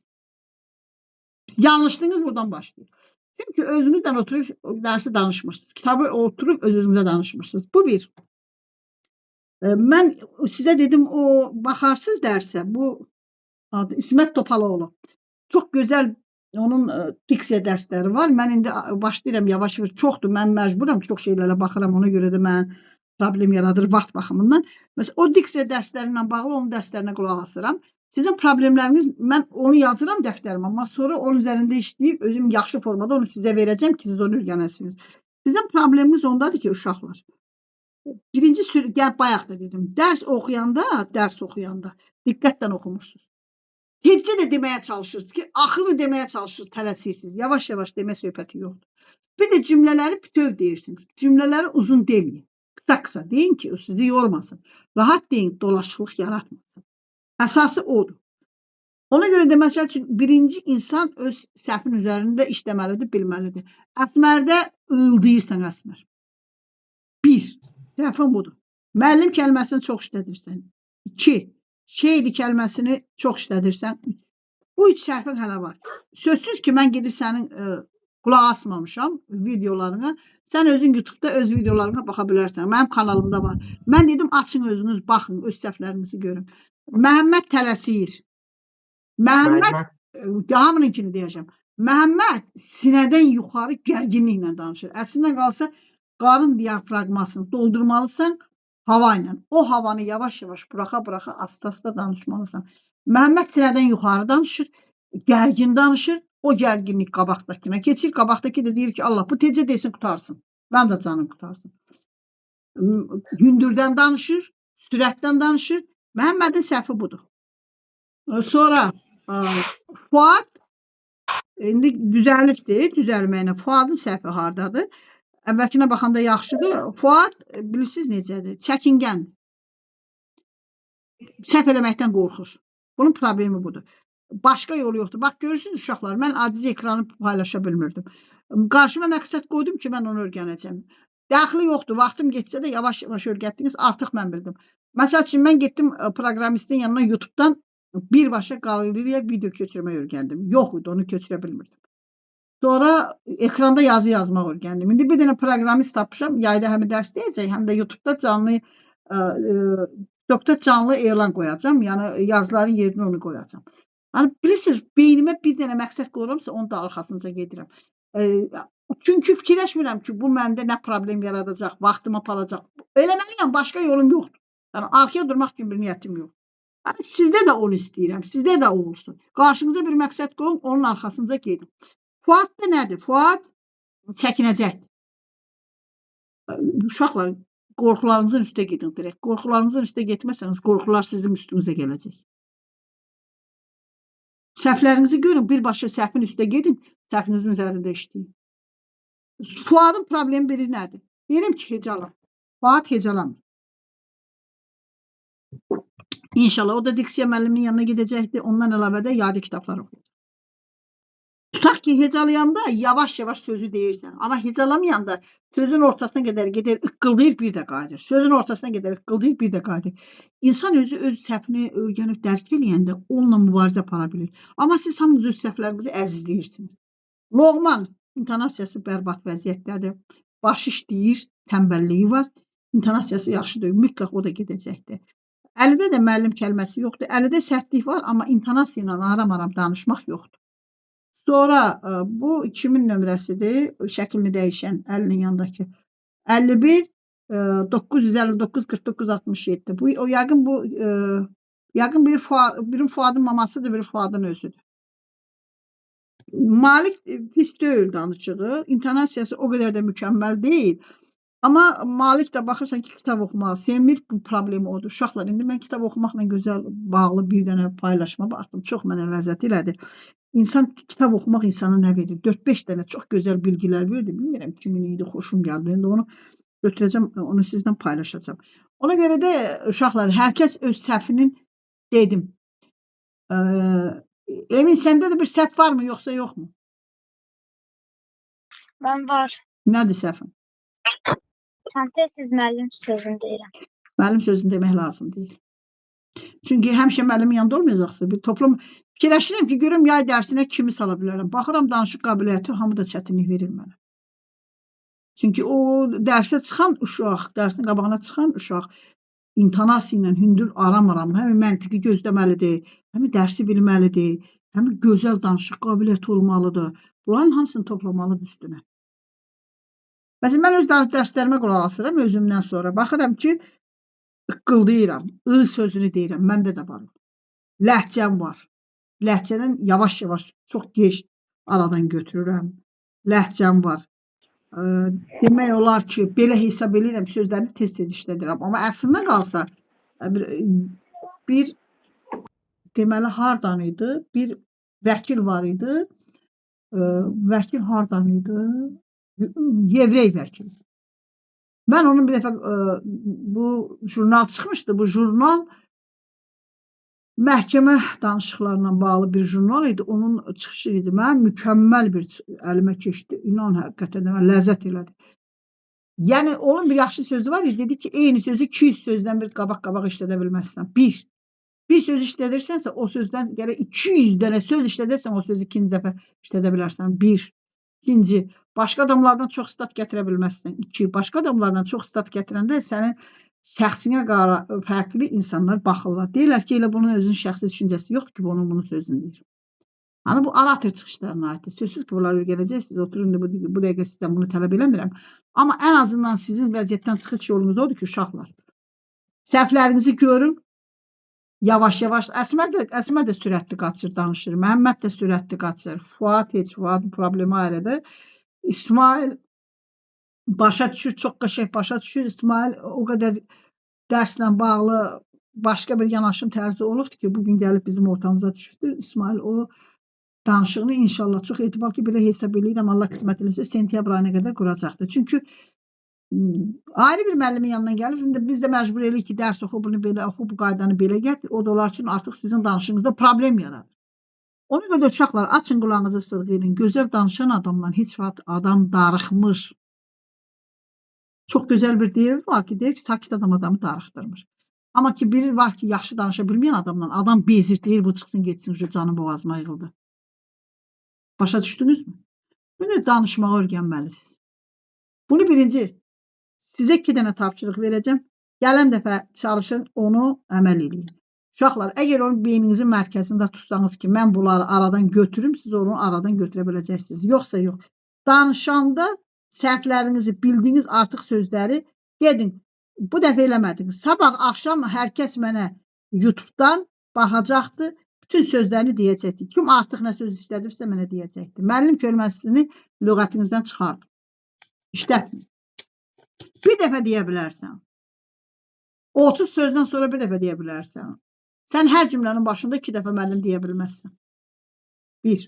Yanlışlığınız buradan başlayır. Çünki özünüzdən oturub dərsi danışmırsınız. Kitabı oturub öz-özünüzə danışmırsınız. Bu bir. Mən sizə dedim, o baxarsız dərsə, bu adı İsmət Topaloğlu. Çox gözəl onun diksiya dərsləri var. Mən indi başlayıram yavaş-yavaş. Çoxdur, mən məcburam, çox şeylərlə baxıram. Ona görə də mən problem yaradır vaxt baxımından. Məsələn, o diksiya dərslərinə bağlı onun dərslərinə qulaq asıram. Sizin problemləriniz, mən onu yazıram dəftərimə, amma sonra onun üzərində işləyib, özüm yaxşı formada onu sizə verəcəm ki, siz onu öyrənəsiniz. Sizin probleminiz ondadır ki, uşaqlar. Birinci bayaq da dedim, dərs oxuyanda diqqətlə oxumursunuz. Tezcə də deməyə çalışırsınız ki, axırı deməyə çalışırsınız, tələsirsiniz. Yavaş-yavaş demə söhbəti yoxdur. Bir də cümlələri bütöv deyirsiniz. Cümlələri uzun deməyin. Qısa-qısa deyin ki, o sizi yormasın. Rahat deyin, dolaşıqlıq yaratmasın. Əsası odur. Ona görə də məsəl üçün birinci insan öz səhvin üzərində işləməlidir, bilməlidir. Əsmərdə ıldıyırsan Əsmər. 1. Səhvin budur. Müəllim kəlməsini çox işlədirsən. 2. Şeydi kəlməsini çox işlədirsən. 3. Bu 3 səhvin hələ var. Sözsüz ki, mən gedib sənin qulaq asmamışam videolarına. Sən özün YouTube'da öz videolarına baxa bilərsən. Mənim kanalımda var. Mən dedim, açın özünüz, baxın, öz səhvlərinizi görün. Məhəmməd tələsir. Məhəmməd, hamınınkini deyəcəm. Məhəmməd sinədən yuxarı gərginliklə danışır. Əslində qalsa, qarın diafragmasını doldurmalısan hava ilə. O havanı yavaş-yavaş buraxa-buraxa, asta-asta danışmalısan. Məhəmməd sinədən yuxarı danışır, gərgin danışır. O gərginlik qabaqdakına keçir. Qabaqdakı da deyir ki, Allah bu tezcə desin qutarsın. Mən də canım qutarsın. Hündürdən danışır, sürətdən danışır. Məhəmmədin səhvi budur. Sonra Fuad indi düzəlibdir, düzəlməyinə. Fuadın səhvi hardadır? Əvvəlkinə baxanda yaxşıdır. Fuad bilirsiniz necədir? Çəkingəndir. Səhv eləməkdən qorxur. Bunun problemi budur. Başqa yolu yoxdur. Bax görürsünüz uşaqlar, mən aciz ekranı paylaşa bilmirdim. Qarşıma məqsəd qoydum ki, mən onu öyrənəcəm. Dəxli yoxdur. Vaxtım getsə də yavaş-yavaş öyrətdiniz. Artıq mən bildim. Məsəl üçün mən getdim proqramistin yanına YouTube'dan birbaşa qaleriyaya video köçürmək öyrəndim. Yox idi, onu köçürə bilmirdim. Sonra ekranda yazı yazmaq öyrəndim. İndi bir dənə proqramist tapmışam. Yayda həm dərs deyəcək, həm də YouTube'da canlı canlı elan qoyacam. Yəni yazıların yerinə onu qoyacam. Yəni bilirsiniz, beynimə bir dənə məqsəd qoyuramsa, onun da arxasınca gedirəm. Çünki fikirləşmirəm ki, bu məndə nə problem yaradacaq, vaxtımı aparacaq. Eləməliyəm, başqa yolum yoxdur. Yəni arxaya durmaq kimi bir niyyətim yox. Yəni sizdə də onu istəyirəm, sizdə də o olsun. Qarşınıza bir məqsəd qoyun, onun arxasınca gedin. Fuad da nədir? Fuad çəkinəcəkdir. Uşaqlar, qorxularınızın üstə gedin direkt. Qorxularınızın üstə getməsəniz, qorxular sizin üstünüzə gələcək. Səhvlərinizi görün, birbaşa səhvin üstə gedin, səhvinizin üzərində işləyin. Fuadın problemi biri nədir? Deyirəm ki, hecalam. Fuad hecalamır. İnşallah o da diksiya müəlliminin yanına gedəcəkdir. Ondan əlavə də yadi kitablar oxuyacaq. Tutaq ki, hecalayanda yavaş-yavaş sözü deyirsən. Amma hecalamayanda sözün ortasına qədər gedər, ıqqıldayır, bir də qayıdır. Sözün ortasına qədər ıqqıldayır, bir də qayıdır. İnsan özü öz səhvini öyrənib dərk eləyəndə onunla mübarizə apara bilir. Amma siz hamınız öz səhvlərinizi əzizləyirsiniz. Loğman intonasiyası bərbad vəziyyətdədir. Baş işləyir, tənbəlliyi var. İntonasiyası yaxşı deyil, mütləq o da gedəcəkdir. Əlidə də müəllim kəlməsi yoxdur. Əlidə sərtlik var, amma intonasiya ilə aram-aram danışmaq yoxdur. Sonra bu kimin nömrəsidir? Şəklini dəyişən əlinin yanındakı. 51 959 49 67. Bu o yəqin biri Fuadın mamasıdır, biri Fuadın özüdür. Malik pis deyil danışığı. İntonasiyası o qədər də mükəmməl deyil. Amma Malik də baxırsan ki, kitab oxumağı sevmir. Bu problemi odur. Uşaqlar, indi mən kitab oxumaqla gözəl bağlı bir dənə paylaşma baxdım. Çox mənə ləzzət elədi. İnsan kitab oxumaq insana nə verir? 4-5 dənə çox gözəl bilgilər verdi. Bilmirəm kimin idi, xoşum gəldi. İndi onu götürəcəm, onu sizlə paylaşacağım. Ona görə də uşaqlar, hər kəs öz səhvinin dedim. Emin, səndə də bir səhv varmı, yoxsa yoxmu? Ben var. Nədir səhvin? Sen tez müəllim sözünü deyirəm. Müəllim sözünü demək lazım deyil. Çünki həmişə müəllimin yanında olmayacaqsa, bir toplum fikirləşirəm ki, görüm yay dərsinə kimi sala bilərəm. Baxıram, danışıq qabiliyyəti hamı da çətinlik verir mənə. Çünki o dərsə çıxan uşaq, dərsin qabağına çıxan uşaq intonasiya ilə hündür aram-aram həm məntiqi gözləməlidir, həm dərsi bilməlidir, həm gözəl danışıq qabiliyyəti olmalıdır. Bunların hamısını toplamalıdır üstünə. Məsələn, mən öz dərslərimə qulaq asıram özümdən sonra. Baxıram ki, ıqqıldayıram, sözünü deyirəm, məndə də var. Ləhcəm var. Ləhcədən yavaş-yavaş, çox gec aradan götürürəm. Ləhcəm var. Demək olar ki, belə hesab edirəm, sözləri tez-tez işlədirəm. Amma əslində qalsa, bir deməli hardan idi? Bir vəkil var idi. Vəkil hardan idi? Yevrey vəkil. Mən onun bir dəfə bu jurnal çıxmışdı. Bu jurnal məhkəmə danışıqlarına bağlı bir jurnal idi. Onun çıxışı idi. Mən mükəmməl bir əlimə keçdi. İnan həqiqətən də ləzzət elədi. Yəni onun bir yaxşı sözü var idi. Dedi ki, eyni sözü 200 sözdən bir qabaq-qabaq işlədə bilməzsən. Bir söz işlədirsənsə o sözdən gərək 200 dənə söz işlədərsən o sözü ikinci dəfə işlədə bilərsən. Bir. İkinci, başqa adamlardan çox stat gətirə bilməzsən. İki, başqa adamlardan çox stat gətirəndə sənin şəxsinə fərqli insanlar baxırlar. Deyirlər ki, elə bunun özünün şəxsi düşüncəsi yoxdur ki, onun bunun sözünü deyir. Yəni bu alator çıxışlarına aiddir. Sözsüz ki, bunları öyrənəcəksiniz. Oturun da bu dəqiqə sizdən bunu tələb eləmirəm. Amma ən azından sizin vəziyyətdən çıxış yolunuz odur ki, uşaqlar. Səhvlərinizi görün, Yavaş-yavaş Əsmər də sürətli qaçır, danışır. Məhəmməd də sürətli qaçır. Fuad problemi ayrıdır. İsmail başa düşür, çox qəşəng başa düşür. İsmail o qədər dərslə bağlı başqa bir yanaşım tərzi olubdur ki, bugün gəlib bizim ortamıza düşübdür. İsmail o danışığını inşallah çox etibar ki, belə hesab edirəm, Allah qismət eləsə sentyabr ayına qədər quracaqdır. Çünki ayrı bir müəllimin yanından gəlib, indi biz də məcbur eləyirik ki, dərs oxu, bunu belə oxu, bu qaydanı belə gətir. O da onlar üçün artıq sizin danışığınızda problem yaradır. Ona görə uşaqlar, açın qulağınızı sırğıyın. Gözəl danışan adamdan heç vaxt adam darıxmır. Çox gözəl bir deyir var ki, deyir ki, sakit adamı darıxdırmır. Amma ki, biri var ki, yaxşı danışa bilməyən adamdan adam bezir, deyir, bu çıxsın, getsin, şu canı boğazıma yığıldı. Başa düşdünüzmü? Bunu danışmağa öyrənməlisiniz. Bunu birinci, sizə 2 dənə tapşırıq verəcəm. Gələn dəfə çalışın, onu əməl edin. Uşaqlar, əgər onu beyninizin mərkəzində tutsanız ki, mən bunları aradan götürüm, siz onu aradan götürə biləcəksiniz. Yoxsa yox. Danışanda səhvlərinizi, bildiyiniz artıq sözləri gedin. Bu dəfə eləmədiniz. Sabah axşam hər kəs mənə YouTube-dan baxacaqdır. Bütün sözlərini deyəcəkdir. Kim artıq nə söz istədirsə mənə deyəcəkdir. Müəllim kəlməsini lüğətinizdən çıxardın. İşlətməyin. Bir dəfə deyə bilərsən. 30 sözdən sonra bir dəfə deyə bilərsən. Sən hər cümlənin başında 2 dəfə müəllim deyə bilməzsən. 1.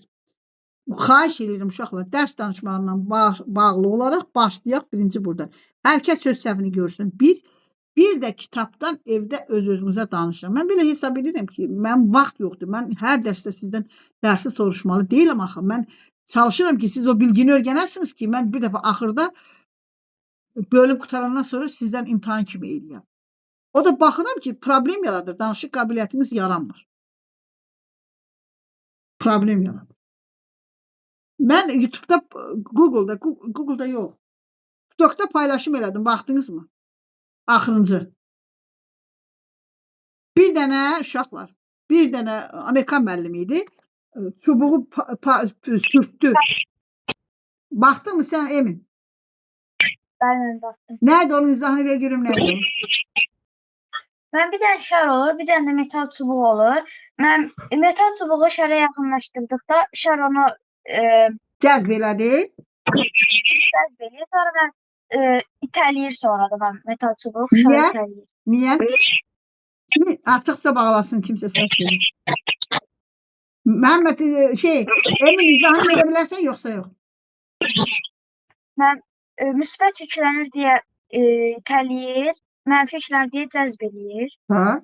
Xahiş edirəm uşaqlar, dərs danışmağından bağlı olaraq başlayaq birinci burada. Hər kəs söz səhvini görsün. Bir də kitabdan evdə öz-özünüzə danışın. Mən belə hesab edirəm ki, mən vaxt yoxdur. Mən hər dərsdə sizdən dərsi soruşmalı deyiləm axı. Mən çalışıram ki, siz o bilgini öyrənəsiniz ki, mən bir dəfə axırda bölüm qutarandan sonra sizdən imtahan kimi eləyəm. O da baxıram ki, problem yaradır. Danışıq qabiliyyətiniz yaranmır. Problem yaradır. Mən YouTube-da, Google-da yox. TikTok-da paylaşım elədim, baxdınız mı? Axırıncı. Bir dənə uşaqlar, bir dənə Amerikan müəllimi idi. Çubuğu sürtdü. Baxdın mı sən Emin? Bəli, baxdım. Nədir onun izahını ver görüm nədir? Mən bir dənə şar olur, bir dənə də metal çubuq olur. Mən metal çubuğu şara yaxınlaşdırdıqda şar onu Cəzb elədi. cəzb edir. Sonra mən itələyir sonra da mən metal çubuq şarı Niyə? itələyir. Niyə? Açıqsa bağlasın kimsə səs verir. Məhəmməd Emin izahını verə bilərsən yoxsa yox? Mən müsbət yüklənir deyə itələyir, mənfi yüklənir deyə cəzb edir. Ha?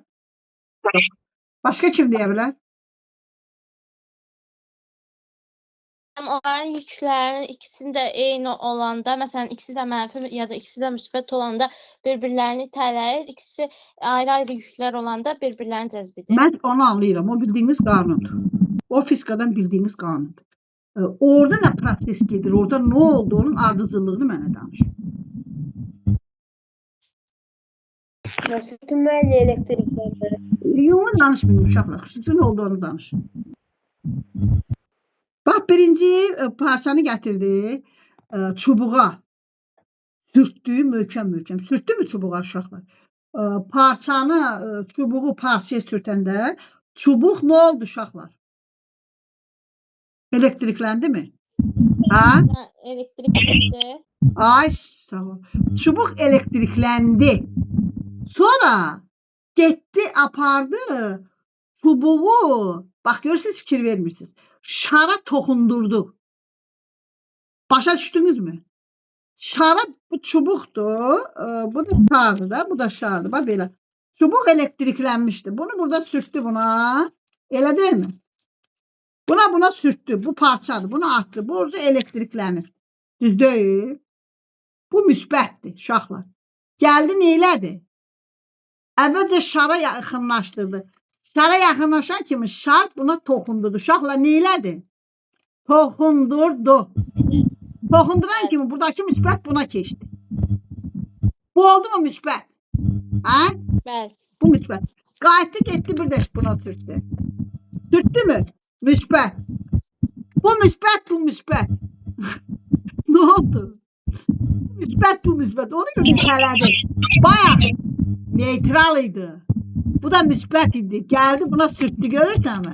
Başqa kim deyə bilər? Onların yüklərinin ikisinin də eyni olanda, məsələn, ikisi də mənfi ya da ikisi də müsbət olanda bir-birlərini itələyir, ikisi ayrı-ayrı yüklər olanda bir-birlərini cəzb edir. Mən onu anlayıram. O bildiyiniz qanundur. O fizikadan bildiyiniz qanundur. Orada nə proses gedir? Orada nə oldu? Onun ardıcıllığını mənə danış. Sütünməylə elektrikləri. Yox, danışmayın uşaqlar. Xüsusi nə olduğunu danışın. Bax, birinci parçanı gətirdi. Çubuğa sürtdü, möhkəm. Sürtdü mü çubuğa uşaqlar? Çubuğu parçaya sürtəndə çubuq nə oldu uşaqlar? Elektrikləndi mi? Ha? Elektrikləndi. Ay sağ ol. Çubuq elektrikləndi. Sonra getdi, apardı çubuğu. Bax, görürsünüz, fikir vermirsiniz. Şara toxundurdu. Başa düşdünüz mü? Şara bu çubuqdur. Bu da şardır da, bu da şardır. Bax belə. Çubuq elektriklənmişdi. Bunu burada sürtdü buna. Elə deyil mi? Buna sürtdü. Bu parçadır. Bunu atdı. Bu orada elektriklənir. Düz deyil. Bu müsbətdir uşaqlar. Gəldi neylədi? Əvvəlcə şara yaxınlaşdırdı. Şara yaxınlaşan kimi şar buna toxundurdu. Uşaqlar neylədi? Toxundurdu. Toxunduran kimi buradakı müsbət buna keçdi. Bu oldu mu müsbət? Ha? Bəli. Bu müsbət. Qayıtdı getdi bir də buna sürtdü. Sürtdü mü? Müsbət. Bu müsbət. Ne oldu? Müsbət. Ona görə itələdi. Bayağı neytral idi. Bu da müsbət idi. Gəldi buna sürtdü, görürsənmi?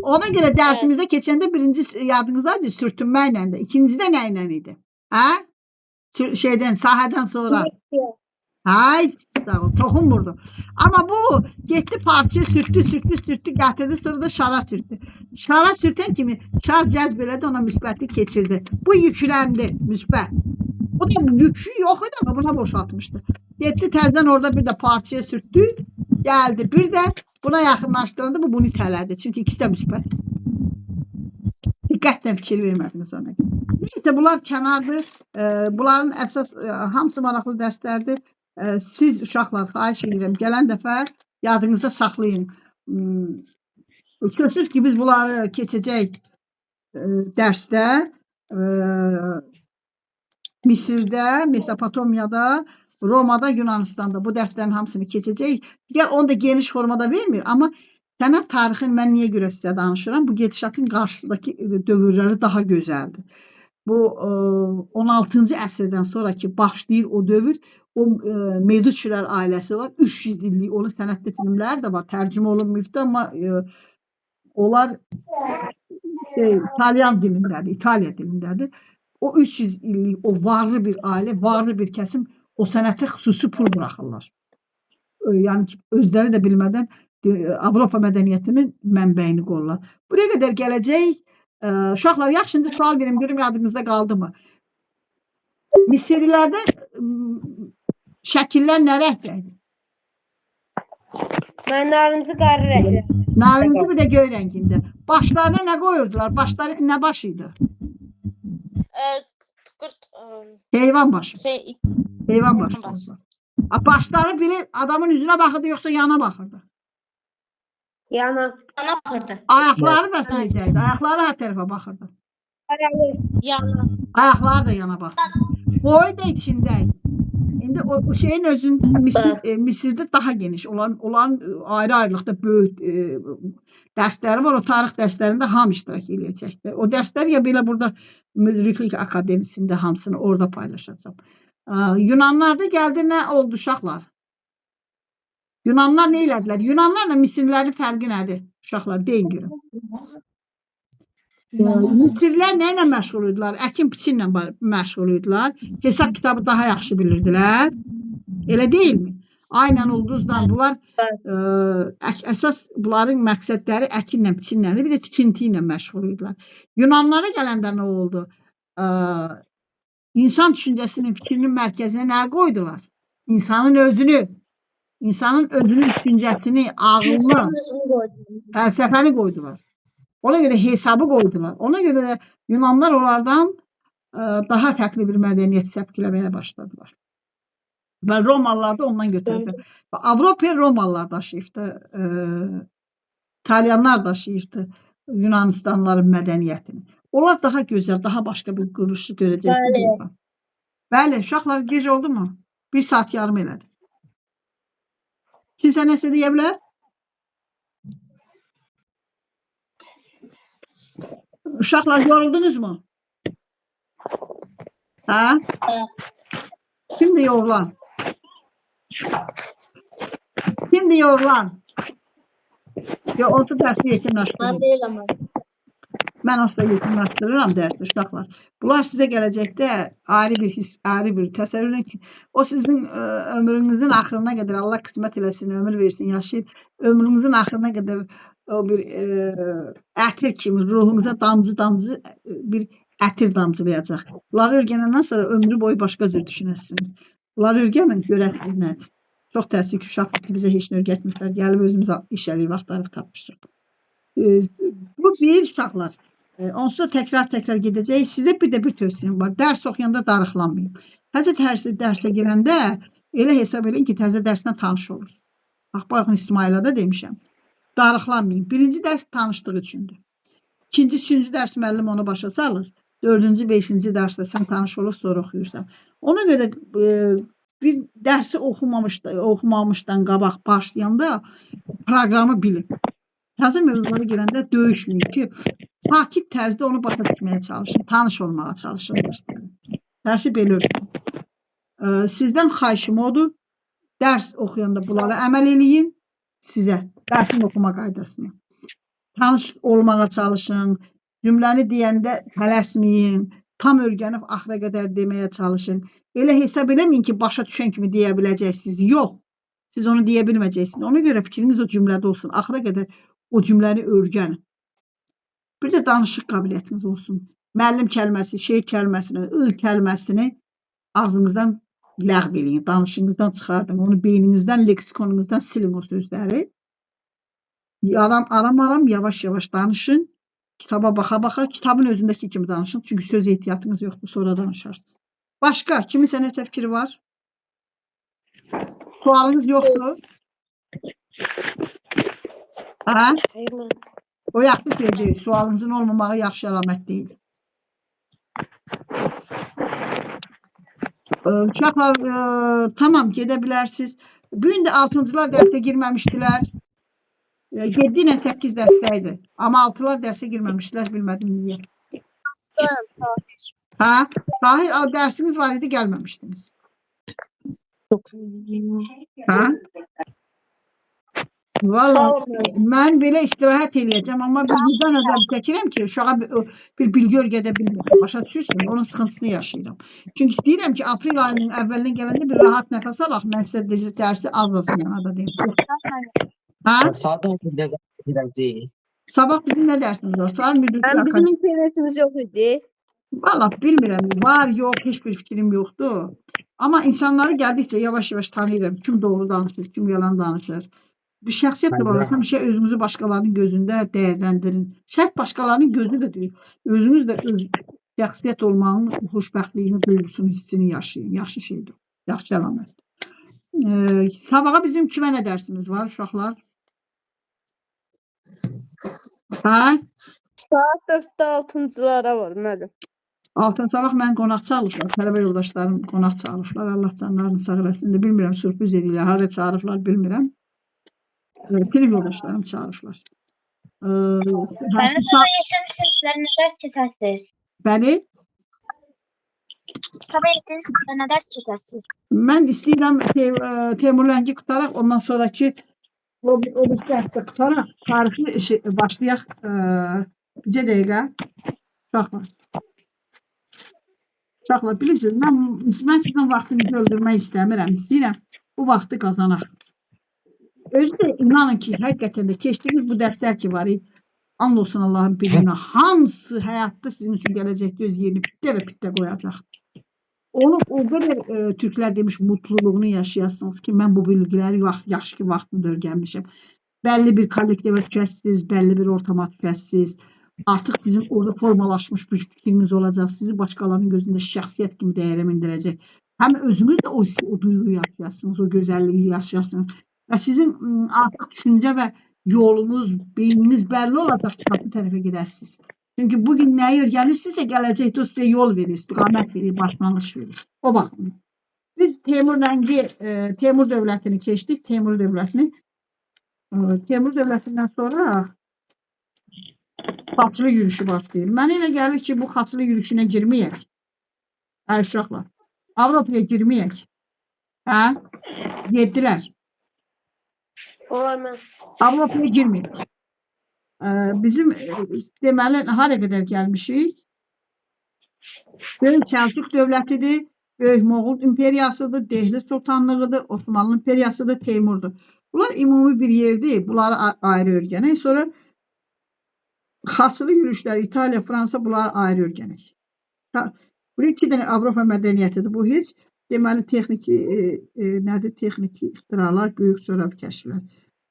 Ona görə dərsimizdə keçəndə birinci yadınızdaydı sürtünmə ilə də. İkincisi də nə ilə idi? Hə? Şeydən, sahədən sonra. Hay, sağ ol, toxum vurdu. Amma bu getdi parçayı sürtdü, gətirdi, sonra da şara sürtdü. Şara sürtən kimi şar cəzb elədi, ona müsbətlik keçirdi. Bu yükləndi, müsbət. O da yükü yox idi ama buna boşaltmışdı. Getdi tərdən orada bir də parçaya sürtdü, gəldi. Bir də buna yaxınlaşdırdı, bu bunu itələdi. Çünki ikisi də müsbət. Diqqətlə fikir vermədiniz ona. Neyse, bunlar kənardır. Bunların əsas hamısı maraqlı dərslərdir. Siz uşaqlar, xahiş edirəm, gələn dəfə yadınızda saxlayın. Sözsüz ki, biz bunları keçəcək dərsdə Misirdə, Mesopotamiyada, Romada, Yunanistan'da bu dərslərin hamısını keçəcək. Digər onu da geniş formada vermir, amma sənət tarixini mən niyə görə sizə danışıram? Bu gedişatın qarşısındakı dövrləri daha gözəldir. Bu 16-cı əsrdən sonraki başlayır o dövr. O Meduçilər ailəsi var. 300 illik onun sənətli filmlər də var. Tərcümə olunmuyubdu, amma onlar İtalyan dilindədir, İtaliya dilindədir. O 300 illik o varlı bir ailə, varlı bir kəsim o sənətə xüsusi pul buraxırlar. Yəni ki, özləri də bilmədən Avropa mədəniyyətinin mənbəyini qoyurlar. Buraya qədər gələcək. Uşaqlar, yaxşıncı sual verim, görüm yadınızda qaldı mı? Misirlilərdə şəkillər nə rəngdəydi? Mən narıncı qarı rəngli. Narıncı bir də göy rəngində. Başlarına nə qoyurdular? Başları nə başı idi? Heyvan başı. Heyvan başı. Başları biri adamın üzünə baxırdı, yoxsa yana baxırdı? Yana. Yana baxırdı. Ayaqları bəs necəydi? Ayaqları hər tərəfə baxırdı. Yana. Ayaqları da yana baxırdı. Boyu da içindəydi. İndi o şeyin özün Misirdə daha geniş. Onların ayrı-ayrılıqda böyük dərsləri var. O tarix dərslərində hamı iştirak edəcəkdir. O dərslər ya belə burada Müdriklik Akademisində hamısını orada paylaşacağım. Yunanlarda gəldi, nə oldu uşaqlar? Yunanlar nə elədilər? Yunanlarla Misirlilərin fərqi nədir? Uşaqlar, deyin görün. Misirlilər nə ilə məşğul idilər? Əkin biçimlə məşğul idilər. Hesab kitabı daha yaxşı bilirdilər. Elə deyilmi? Aynən ulduzla bunlar əsas bunların məqsədləri əkinlə, biçimlə, bir də tikinti ilə məşğul idilər. Yunanlara gələndə nə oldu? İnsan düşüncəsinin, fikrinin mərkəzinə nə qoydular? İnsanın özünü, düşüncəsini, ağlını, fəlsəfəni qoydular. Ona görə hesabı qoydular. Ona görə də Yunanlar onlardan daha fərqli bir mədəniyyət səpkiləməyə başladılar. Və Romalılar da ondan götürdü. Avropa Romalılar daşıyıbdı, İtalyanlar daşıyıbdı Yunanistanların mədəniyyətini. Onlar daha gözəl, daha başqa bir quruluşu görəcəkdir. Bəli, uşaqlar gec oldu mu? 1 saat yarım elədi. Kimsə nəsə deyə bilər? Uşaqlar yoruldunuz mu? Hə? Şimdi yorulan. Şimdi yorulan. Olsa dərsi yekunlaşdırın. Mən olsa yekunlaşdırıram dərsi uşaqlar. Bunlar sizə gələcəkdə ayrı bir his, ayrı bir təsəvvür ki, o sizin ömrünüzün axırına qədər Allah qismət eləsin, ömür versin, yaşayıb ömrünüzün axırına qədər o bir ətir kimi ruhunuza damcı bir ətir damcılayacaq. Bunları öyrənəndən sonra ömrü boyu başqa cür düşünəsiniz. Bunları öyrənin, görəsiniz nədir. Çox təəssüf ki, uşaqlar ki, bizə heç nə öyrətmirlər. Gəlib özümüz iş eləyib, vaxtlarıq tapmışıq. Bu bir uşaqlar. Onsuz da təkrar gedəcək. Sizə bir də bir tövsiyəm var. Dərs oxuyanda darıxlanmayın. Təzə dərsə girəndə elə hesab edin ki, təzə dərslə tanış olursunuz. Bax, baxın İsmaila da demişəm. Darıxlanmayın. Birinci dərs tanışlıq üçündür. İkinci, üçüncü dərs müəllim onu başa salır. Dördüncü, beşinci dərsdə sən tanış olur, sonra oxuyursan. Ona görə bir dərsi oxumamışdan qabaq başlayanda proqramı bilin. Təzə mövzulara girəndə döyüşməyin ki, sakit tərzdə onu başa düşməyə çalışın, tanış olmağa çalışın dərsləri. Dərsi belə öyrənin. Sizdən xahişim odur, dərs oxuyanda bunlara əməl eləyin. sizə dərsin oxuma qaydasını. Tanış olmağa çalışın. Cümləni deyəndə tələsməyin. Tam öyrənib axıra qədər deməyə çalışın. Elə hesab eləməyin ki, başa düşən kimi deyə biləcəksiniz. Yox. Siz onu deyə bilməyəcəksiniz. Ona görə fikriniz o cümlədə olsun. Axıra qədər o cümləni öyrənin. Bir də danışıq qabiliyyətiniz olsun. Müəllim kəlməsi, şey kəlməsini, kəlməsini ağzınızdan ləğv eləyin, danışığınızdan çıxardın. Onu beyninizdən, leksikonunuzdan silin o sözləri. Aram, yavaş-yavaş danışın. Kitaba baxa-baxa, kitabın özündəki kimi danışın. Çünki söz ehtiyatınız yoxdur, sonra danışarsınız. Başqa, kiminsə nəsə fikri var? Sualınız yoxdur? Hə? O yaxşı şey deyil. Sualınızın olmamağı yaxşı əlamət deyil. Uşaqlar, tamam, gedə bilərsiniz. Bu gün də 6-cılar dərsə girməmişdilər. 7 ilə 8 dərsdəydi. Amma 6-lar dərsə girməmişdilər, bilmədim niyə. Hə? Tahir, dərsiniz var idi, gəlməmişdiniz. Hə? Vallahi, mən belə istirahət eləyəcəm, amma bizdən nəzər çəkirəm ki, uşağa bir bilgi öyrədə bilmirəm. Başa düşürsün, onun sıxıntısını yaşayıram. Çünki istəyirəm ki, aprel ayının əvvəlindən gələndə bir rahat nəfəs alaq, mən sizə dərsi azlasın yanada deyim. Hə? Saat 10-da girəcəyik. Sabah bizim nə dərsimiz var? Saat müdürlüyü. Bizim internetimiz yox idi. Valla bilmirəm, var, yox, heç bir fikrim yoxdur. Amma insanları gəldikcə yavaş-yavaş tanıyıram. Kim doğru danışır, kim yalan danışır. Bir şəxsiyyət olaraq həmişə özünüzü başqalarının gözündə dəyərləndirin. Şərt başqalarının gözü də deyil. Özünüz də öz şəxsiyyət olmağın xoşbəxtliyini, duygusunu, hissini yaşayın. Yaxşı şeydir. Yaxşı əlamətdir. Sabaha bizim kimə nə dərsimiz var uşaqlar? Hə? Saat 4-də 6-cılara var, müəllim. Altın sabah mən qonaq çağırıblar. Tələbə yoldaşlarım qonaq çağırıblar. Allah canlarını sağ eləsin. Bilmirəm, sürpriz edirlər. Harada çağırıblar, bilmirəm. Sinif yoldaşlarım çağırıblar. Bana sonra yaşamış sınıflarına ders çekersiniz. Bəli, Kitaba gittiğiniz sınıflarına ders çekersiniz. mən istəyirəm Teymurləngi qutaraq, ondan sonraki o bir dərsdə qutaraq, tarixi başlayaq. Bircə dəqiqə. Uşaqlar, bilirsiniz, mən sizin vaxtınızı öldürmək istəmirəm. İstəyirəm, bu vaxtı qazanaq. Özü də inanın ki, həqiqətən də keçdiyiniz bu dərslər ki var, and olsun Allahın bilinə, hamısı həyatda sizin üçün gələcəkdə öz yerini pitdə və pitdə qoyacaq. Onu o qədər türklər demiş, mutluluğunu yaşayasınız ki, mən bu bilgiləri yaxşı ki, vaxtında öyrənmişəm. Bəlli bir kollektivə düşəsiniz, bəlli bir ortama düşəsiniz. Artıq sizin orada formalaşmış bir fikriniz olacaq. Sizi başqalarının gözündə şəxsiyyət kimi dəyərə mindirəcək. Həm özünüz də o duyğu yaşayasınız, o gözəlliyi yaşayasınız. Və sizin artıq düşüncə və yolunuz, beyniniz bəlli olacaq ki, hansı tərəfə gedəsiniz. Çünki bugün nəyi öyrənirsinizsə, gələcəkdə o sizə yol verir, istiqamət verir, başlanğıc verir. O baxın. Biz Teymur dövlətini keçdik, Teymur dövlətini. Teymur dövlətindən sonra xaçlı yürüyüşü başlayır. Mənə elə gəlir ki, bu xaçlı yürüyüşünə girməyək. Hə, uşaqlar. Avropaya girməyək. Hə? Yeddilər. Olar mən. Avropaya girməyək. Bizim deməli, hara qədər gəlmişik? Böyük Səlcuq dövlətidir, Böyük Moğol imperiyasıdır, Dehli Sultanlığıdır, Osmanlı imperiyasıdır, Teymurdur. Bunlar ümumi bir yerdir, bunları ayrı öyrənək. Sonra xaçlı yürüyüşlər, İtaliya, Fransa, bunları ayrı öyrənək. Bu iki dənə Avropa mədəniyyətidir. Bu heç deməli texniki, nədir? Texniki ixtiralar, böyük coğrafi kəşflər.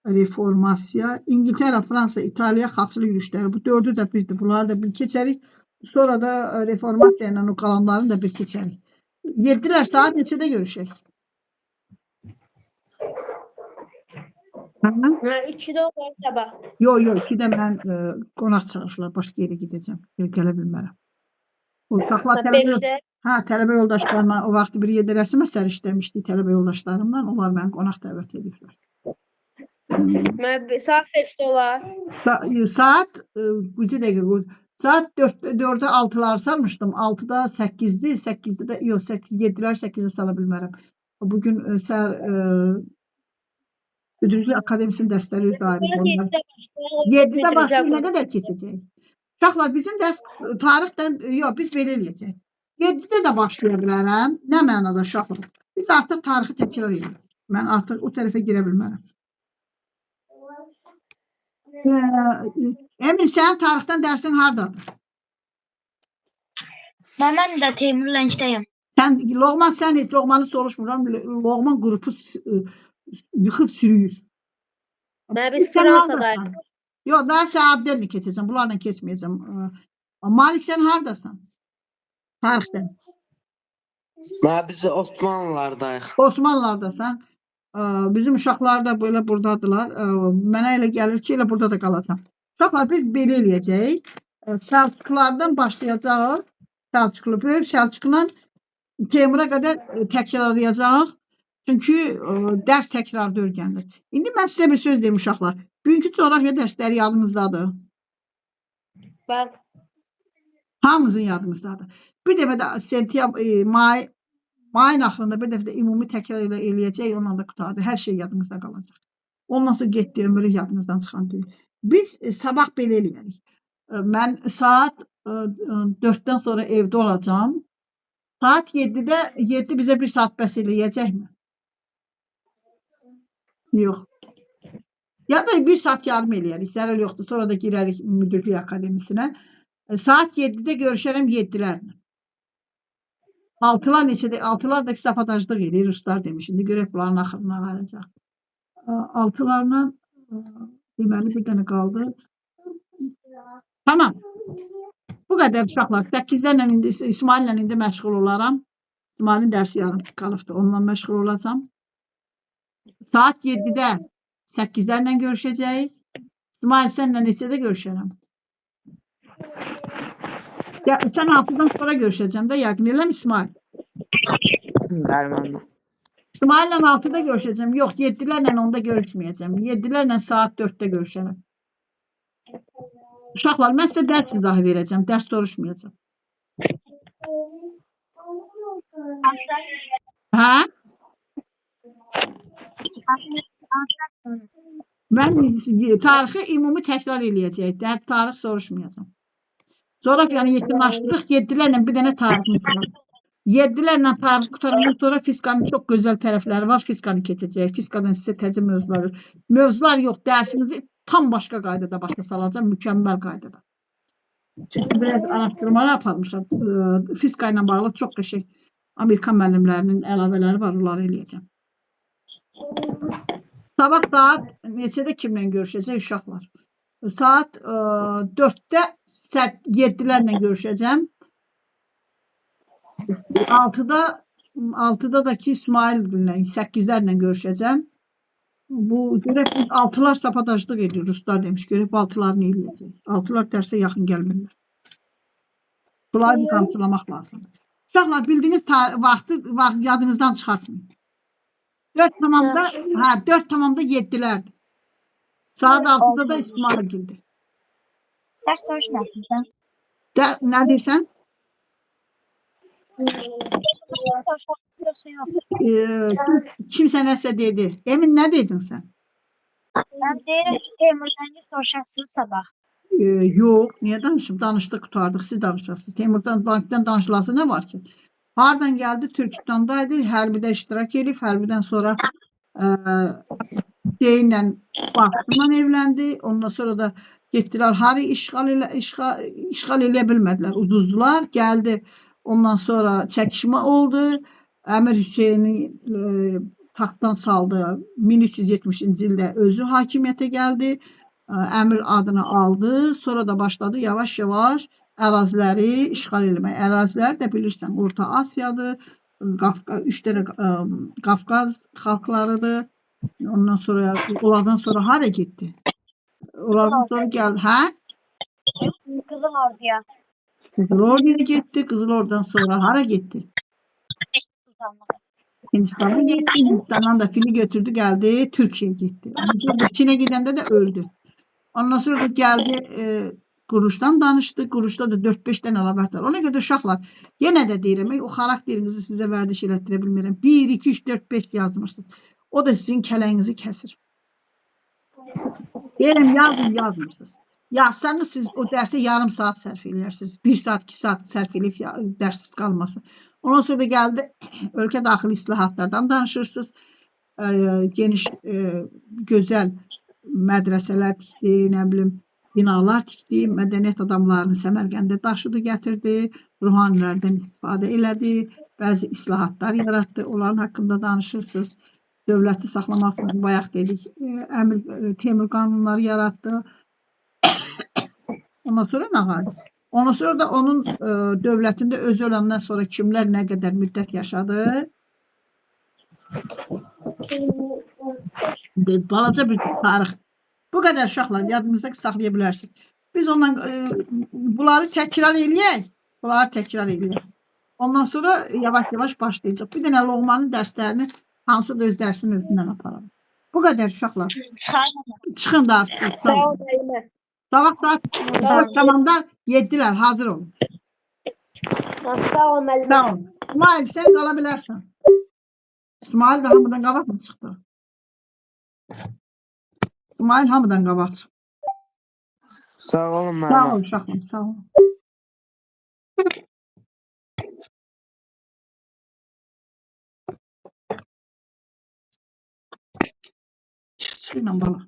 Reformasiya, İngiltərə, Fransa, İtaliya, xaçlı yürüyüşləri. Bu dördü də birdir. Bunları da bir keçərik. Sonra da reformasiya ilə o qalanlarını da bir keçərik. 7'lər saat neçədə görüşək? Mən 2-də olar sabah. Yox, 2-də mən qonaq çağırırlar. Başqa yerə gedəcəm. Gələ bilmərəm. Tələbə yoldaşlarımla o vaxt bir yerdə rəsm əsəri işləmişdik tələbə yoldaşlarımla. Onlar məni qonaq dəvət edirlər. Mən saat 5-də olar. Saat, bir dəqiqə, saat 4'də 6'lar salmışdım. 6'da 8'di, 8'də də, yox, 7'lər 8'də sala bilmərəm. Bugün səhər Müdürlük Akademisinin dərsləri üzrə ayrı Saat onlar. 7-də başlayır. 7-də başlayır, Bitirəcək nə qədər keçəcək? Uşaqlar, bizim dərs tarixdən, yox, biz belə eləyəcək. 7-də də başlaya bilərəm. Nə mənada uşaqlar? Biz artıq tarixi təkrar edirik. Mən artıq o tərəfə girə bilmərəm. Emin, sənin tarixdən dərsin hardadır? Mən də Teymur Ləncdəyəm. Sən, Loğman, sən heç Loğmanı soruşmuram. Loğman qrupu yıxıb sürüyür. Mən biz Sən Fransadayım. hardasan? Yox, mən sən Abdel'le keçəcəm. Bunlarla keçməyəcəm. Malik, sən hardasan? Tarixdən. Biz Osmanlılardayıq. Osmanlılardasan. Bizim uşaqlar da belə buradadılar. Mənə elə gəlir ki, elə burada da qalacam. Uşaqlar, biz belə eləyəcəyik. Səlçuklardan başlayacaq. Səlçuklu, böyük Səlçukla Teymura qədər təkrarlayacaq. Çünki dərs təkrarda öyrənilir. İndi mən sizə bir söz deyim uşaqlar. Bugünkü coğrafiya dərsləri yadınızdadır. Mən Hamımızın yadımızdadır. Bir dəfə də sentyabr, mayın axırında bir dəfə də ümumi təkrar eləyəcək, onunla da qutardı. Hər şey yadınızda qalacaq. Ondan sonra getdi ömrü yadınızdan çıxan deyil. Biz sabah belə eləyərik. Mən saat 4-dən sonra evdə olacağam. Saat 7-də 7 bizə bir saat bəs eləyəcəkmi? Yox. Ya da bir saat yarım eləyərik. Zərər yoxdur. Sonra da girərik Müdürlük Akademisinə. Saat 7-də görüşərəm 7-lərlə. 6-lar neçədir? 6-lar da sabotajlıq eləyir. Ruslar demiş. İndi görək bunların axırına varacaq. 6-larla deməli bir dənə qaldı. Tamam. Bu qədər uşaqlar. 8-lərlə indi İsmaillə indi məşğul olaram. İsmailin dərsi yarım qalıbdır. Onunla məşğul olacağam. Saat 7-də 8-lərlə görüşəcəyik. İsmail, sənlə neçədə görüşərəm? Ya, sən 6-dan sonra görüşəcəm də, yəqin eləm İsmail. Bəli. İsmaillə 6-da görüşəcəm. Yox, 7-lərlə onda görüşməyəcəm. 7-lərlə saat 4-də görüşərəm. Uşaqlar, mən sizə dərs izahı verəcəm. Dərs soruşmayacam. Hə? Mən tarixi ümumi təkrar eləyəcək. Tarix soruşmayacam. Coğrafiyanı yekunlaşdırıq. 7-lərlə bir dənə tariximiz var. 7-lərlə tarix qutarandan sonra fiskanın çox gözəl tərəfləri var. Fiskanı keçəcək. Fiskadan sizə təzə mövzular. Mövzular yox. Dərsinizi tam başqa qaydada başa salacam. Mükəmməl qaydada. Çünki biraz araşdırmalar aparmışam. Fiska ilə bağlı çox qəşəng Amerikan müəllimlərinin əlavələri var. Onları eləyəcəm. Sabah saat neçədə kimlə görüşəcək uşaqlar? Saat 4-də 7-lərlə görüşəcəm. 6-da da ki İsmaillə 8-lərlə görüşəcəm. Bu görək 6-lar sabotajlıq edir. Ruslar demiş. Görək 6-lar nə eləyəcək? 6-lar dərsə yaxın gəlmirlər. Bunları qamçılamaq lazımdır. Uşaqlar, bildiyiniz vaxtı yadınızdan çıxartmayın. 4 tamamda 7-lərdir. Saat 6-da da İsmail girdi. Dərs soruşmuşsan. Nə deyirsən? Kimsə nəsə dedi. Emin, nə dedin sən? Mən deyirəm ki, Teymurdan soruşasınız sabah. Yox, niyə danışım? Danışdıq, qutardıq, siz danışasınız. Teymurdan, bankdan danışılası nə var ki? Hardan gəldi? Türkistandaydı, hərbidə iştirak edib, hərbidən sonra Şeyinlə, Baxtımla evləndi. Ondan sonra da getdilər, harı işğal eləyə bilmədilər, uduzdular, gəldi. Ondan sonra çəkişmə oldu. Əmir Hüseyni taxtdan saldı. 1370-ci ildə özü hakimiyyətə gəldi. Əmir adını aldı. Sonra da başladı yavaş-yavaş əraziləri işğal eləmək. Ərazilər də bilirsən, Orta Asiyadır, 3 dənə Qafqaz xalqlarıdır. Ondan sonra, onlardan sonra hara getdi? Onlardan sonra gəldi, hə? Qızıl Orduya. Qızıl Orduya getdi, Qızıl Ordudan sonra hara getdi? Hindistan'a getdi, Hindistan'dan da fili götürdü, gəldi, Türkiye'ye getdi. Çin'e gidəndə də öldü. Ondan sonra da gəldi, Quruşdan danışdı, Quruşda da 4-5 dənə əlavət var. Ona görə də uşaqlar, yenə də deyirəm, o xarakterinizi sizə vərdiş elətdirə bilmirəm. 1, 2, 3, 4, 5 yazmırsınız. O da sizin kələyinizi kəsir. Deyirəm yazın, yazmırsınız. Yazsanız siz o dərsə yarım saat sərf edirsiniz. 1 saat, 2 saat sərf edib dərssiz qalmasın. Ondan sonra da gəldi ölkə daxili islahatlardan danışırsınız. Geniş, gözəl mədrəsələr tikdi, nə bilim, binalar tikdi, mədəniyyət adamlarını Səmərqəndə daşıdı, gətirdi, ruhanilərdən istifadə elədi, bəzi islahatlar yaratdı, onların haqqında danışırsınız. Dövləti saxlamaq üçün bayaq dedik, Əmir Teymur qanunları yaratdı. Ondan sonra nə var? Ondan sonra da onun dövlətində özü öləndən sonra kimlər nə qədər müddət yaşadı? Balaca bir tarix. Bu qədər uşaqlar yadınızda saxlaya bilərsiniz. Biz ondan bunları təkrar eləyək. Bunları təkrar eləyək. Ondan sonra yavaş-yavaş başlayacaq. Bir dənə Loğmanın dərslərini hansı da öz dərsinin özündən aparalım. Bu qədər uşaqlar. Çıxın da artıq. Sağ ol müəllimə. Sabah saat tamamda 7'lər hazır olun. Sağ ol müəllimə. Sağ olun. İsmail sen qala bilərsən. İsmail də hamıdan qabaq mı çıxdı? İsmail hamıdan qabaq çıxdı. Sağ olun Sağ müəllimə. olun uşaqlar, sağ olun. Buyurun bala.